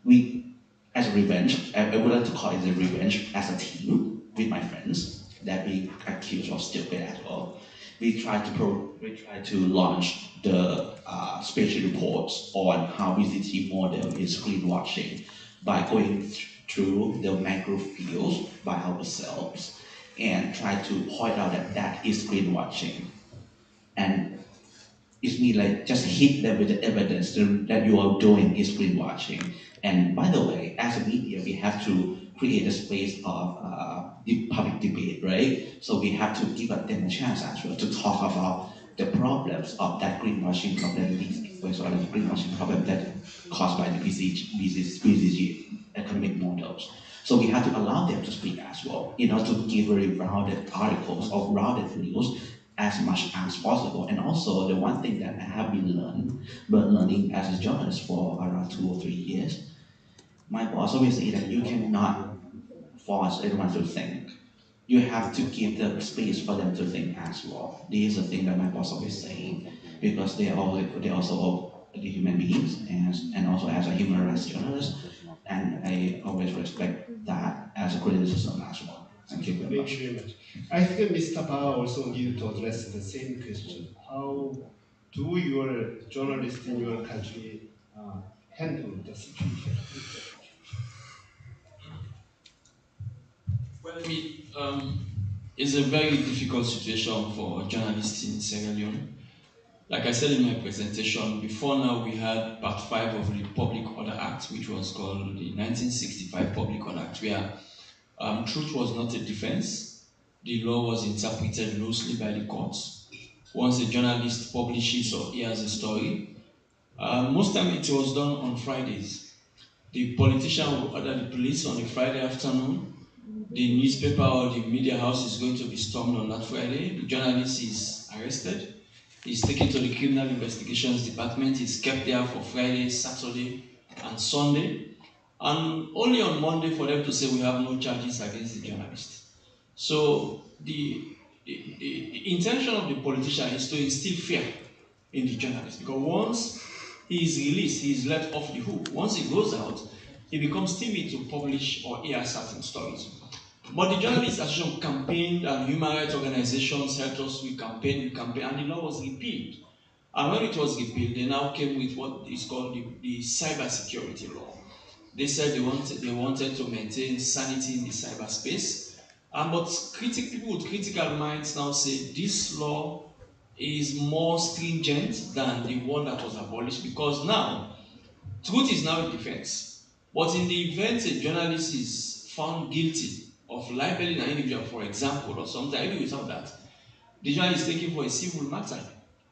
F: we, as a revenge, I would like to call it a revenge as a team with my friends that we accused of stupid as well. We try to launch the special reports on how BCG model is greenwashing by going through the macro fields by ourselves and try to point out that is greenwashing. And it's me like just hit them with the evidence that you are doing is greenwashing. And by the way, as a media, we have to create a space of the public debate, right? So we have to give them a chance as well to talk about the problems of that greenwashing problem, the greenwashing problem that caused by the BCG economic models. So we have to allow them to speak as well, to give very rounded articles or rounded news as much as possible. And also the one thing that I have been learning as a journalist for around 2 or 3 years, my boss always say that you cannot force everyone to think. You have to give the space for them to think as well. This is the thing that my boss always say, because they also the human beings and also as a human rights journalist, and I always respect that as a criticism as well. Thank you very much.
A: Thank you very much. I think Mr. Bao also need to address the same question. How do your journalists in your country handle the situation?
D: Well, it's a very difficult situation for journalists in Sierra Leone. Like I said in my presentation, before now we had Part 5 of the Public Order Act, which was called the 1965 Public Order Act, where truth was not a defense. The law was interpreted loosely by the courts. Once a journalist publishes or hears a story, most time it was done on Fridays. The politician would order the police on a Friday afternoon. The newspaper or the media house is going to be stormed on that Friday. The journalist is arrested. He's taken to the Criminal Investigations Department. He's kept there for Friday, Saturday, and Sunday. And only on Monday for them to say we have no charges against the journalist. So the intention of the politician is to instill fear in the journalist, because once he is released, he is let off the hook. Once he goes out, he becomes timid to publish or hear certain stories. But the Journalists Association campaigned, and human rights organizations helped us. We campaigned, and the law was repealed. And when it was repealed, they now came with what is called the cyber security law. They said they wanted to maintain sanity in the cyberspace. But people with critical minds now say this law is more stringent than the one that was abolished, because now truth is now a defense. But in the event a journalist is found guilty of libeling an individual, for example, or something, even without that, the journalist is taken for a civil matter.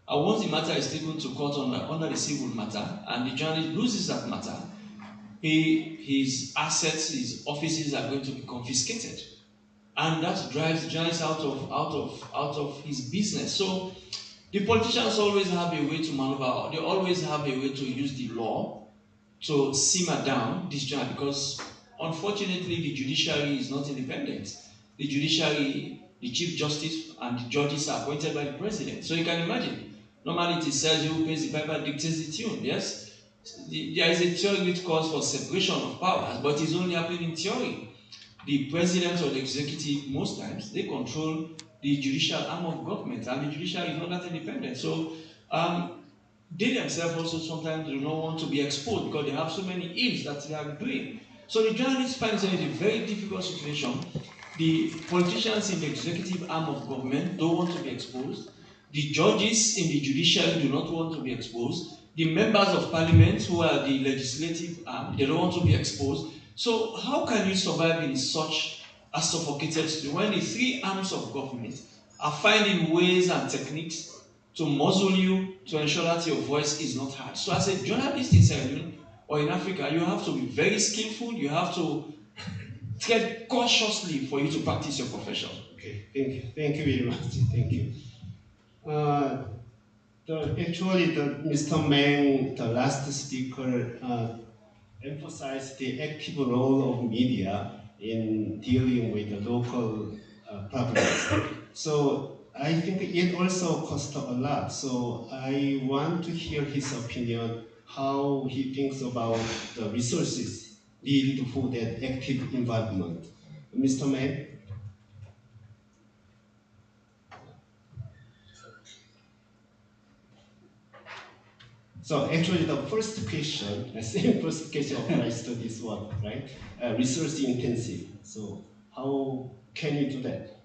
D: And once the matter is taken to court under the civil matter, and the journalist loses that matter, his assets, his offices are going to be confiscated. And that drives the journalist out of his business. So the politicians always have a way to maneuver, they always have a way to use the law to simmer down this journalist, because unfortunately the judiciary is not independent. The judiciary, the Chief Justice and the judges are appointed by the President. So you can imagine, normally it says who pays the piper dictates the tune, yes? There is a theory which calls for separation of powers, but it's only happening in theory. The President or the executive, most times, they control the judicial arm of government, and the judiciary is not that independent. So they themselves also sometimes do not want to be exposed, because they have so many ills that they are doing. So the journalists find themselves in a very difficult situation. The politicians in the executive arm of government don't want to be exposed. The judges in the judiciary do not want to be exposed. The members of parliament, who are the legislative arm, they don't want to be exposed. So how can you survive in such a suffocated situation when the three arms of government are finding ways and techniques to muzzle you, to ensure that your voice is not heard? So as a journalist in Sierra Leone or in Africa, you have to be very skillful, you have to tread cautiously for you to practice your profession.
A: Okay, thank you very much. Thank you. Mr. Meng, the last speaker, emphasized the active role of media in dealing with the local problems. So I think it also costs a lot. So I want to hear his opinion, how he thinks about the resources needed for that active involvement. Mr. Meng? So actually the first question, the same first question applies to this one, right? Resource intensive. So how can you do that?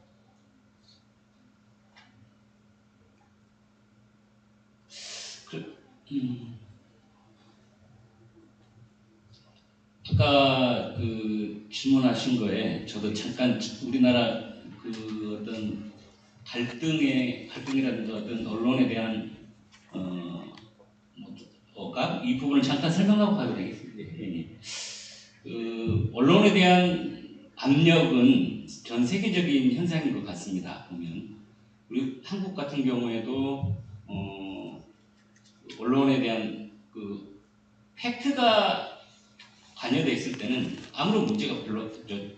G: 아까 그 질문하신 거에 저도 잠깐 우리나라 그 어떤 갈등이라든가 어떤 언론에 대한 이 부분을 잠깐 설명하고 가도 되겠습니다. 그 언론에 대한 압력은 전 세계적인 현상인 것 같습니다. 보면 그리고 한국 같은 경우에도 언론에 대한 그 팩트가 관여돼 있을 때는 아무런 문제가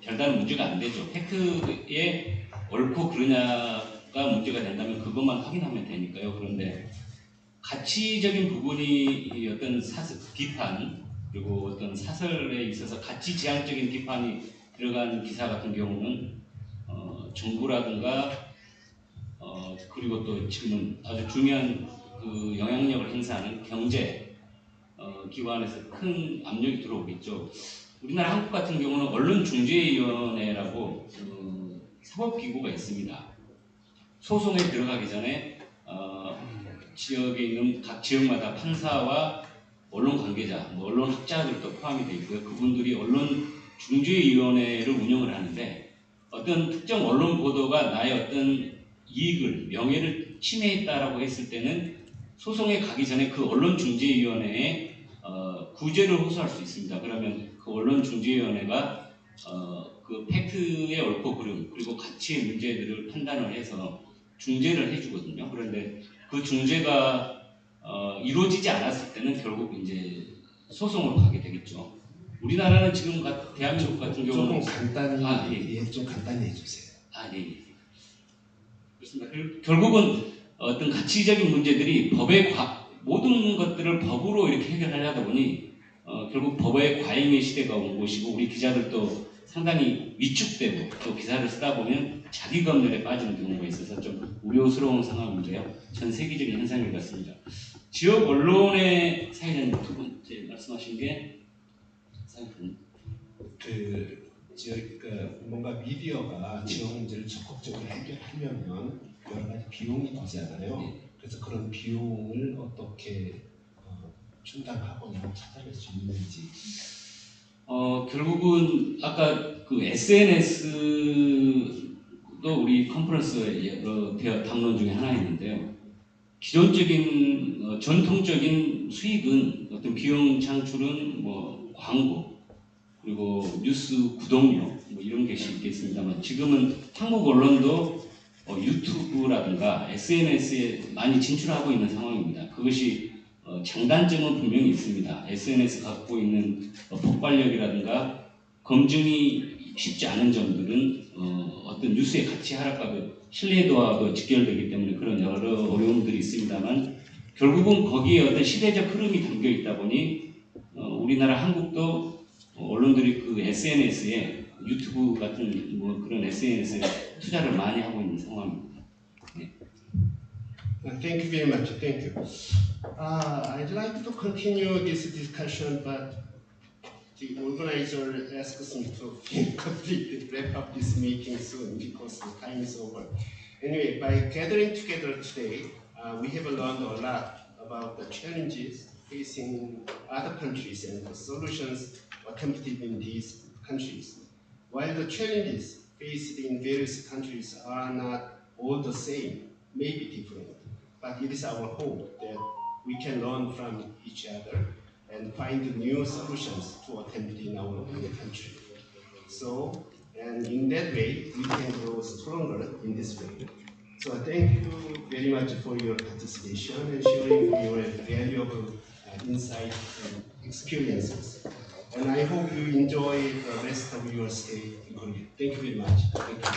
G: 별다른 문제가 안 되죠. 팩트에 옳고 그르냐가 문제가 된다면 그것만 확인하면 되니까요. 그런데 가치적인 부분이 어떤 비판 그리고 어떤 사설에 있어서 가치지향적인 비판이 들어간 기사 같은 경우는 정부라든가 그리고 또 지금은 아주 중요한 그 영향력을 행사하는 경제 기관에서 큰 압력이 들어오겠죠. 우리나라 한국 같은 경우는 언론중재위원회라고 사법기구가 있습니다. 소송에 들어가기 전에 지역에 있는 각 지역마다 판사와 언론 관계자, 언론 학자들도 포함이 되어 있고요. 그분들이 언론중재위원회를 운영을 하는데 어떤 특정 언론 보도가 나의 어떤 이익을, 명예를 침해했다라고 했을 때는 소송에 가기 전에 그 언론중재위원회에 구제를 호소할 수 있습니다. 그러면 그 언론중재위원회가 그 팩트의 옳고 그름 그리고 가치의 문제들을 판단을 해서 중재를 해주거든요. 그런데 그 중재가 이루어지지 않았을 때는 결국 이제 소송으로 가게 되겠죠. 우리나라는 지금 대한민국 같은 경우는
A: 조금 간단히 좀 간단히 해주세요.
G: 예. 그렇습니다. 결국은 어떤 가치적인 문제들이 모든 것들을 법으로 이렇게 해결하려다 보니 결국 법의 과잉의 시대가 온 것이고 우리 기자들도 상당히 위축되고 또 기사를 쓰다 보면 자기 검열에 빠지는 경우가 있어서 좀 우려스러운 상황인데요. 전 세계적인 현상인 것 같습니다. 지역 언론의 사회자님 두 번째 말씀하신 게
A: 뭔가 미디어가 지역 문제를 적극적으로 해결하려면 여러 가지 비용이 들잖아요. 그래서 그런 비용을 어떻게 충당하거나 찾아낼 수 있는지.
G: 결국은 아까 그 SNS도 우리 컨퍼런스의 여러 대화 담론 중에 하나였는데요. 기존적인 전통적인 수익은 어떤 비용 창출은 뭐 광고 그리고 뉴스 구독료 뭐 이런 것이 있겠습니다만 지금은 한국 언론도 유튜브라든가 SNS에 많이 진출하고 있는 상황입니다. 그것이 장단점은 분명히 있습니다. SNS 갖고 있는 폭발력이라든가 검증이 쉽지 않은 점들은 어떤 뉴스의 가치 하락과도 신뢰도와도 직결되기 때문에 그런 여러 어려움들이 있습니다만 결국은 거기에 어떤 시대적 흐름이 담겨 있다 보니 우리나라 한국도 언론들이 그 SNS에 유튜브 같은 뭐 그런 SNS에 투자를 많이 하고 있는 상황입니다. 네.
A: Thank you very much. Thank you. I'd like to continue this discussion, but the organizer asks me to completely wrap up this meeting soon because the time is over. Anyway, by gathering together today, we have learned a lot about the challenges facing other countries and the solutions attempted in these countries. While the challenges faced in various countries are not all the same, may be different, but it is our hope that we can learn from each other and find new solutions to attempt in our own country. So, and in that way, we can grow stronger in this way. So thank you very much for your participation and sharing your valuable insight and experiences. And I hope you enjoy the rest of your stay in Korea. Thank you very much. Thank you.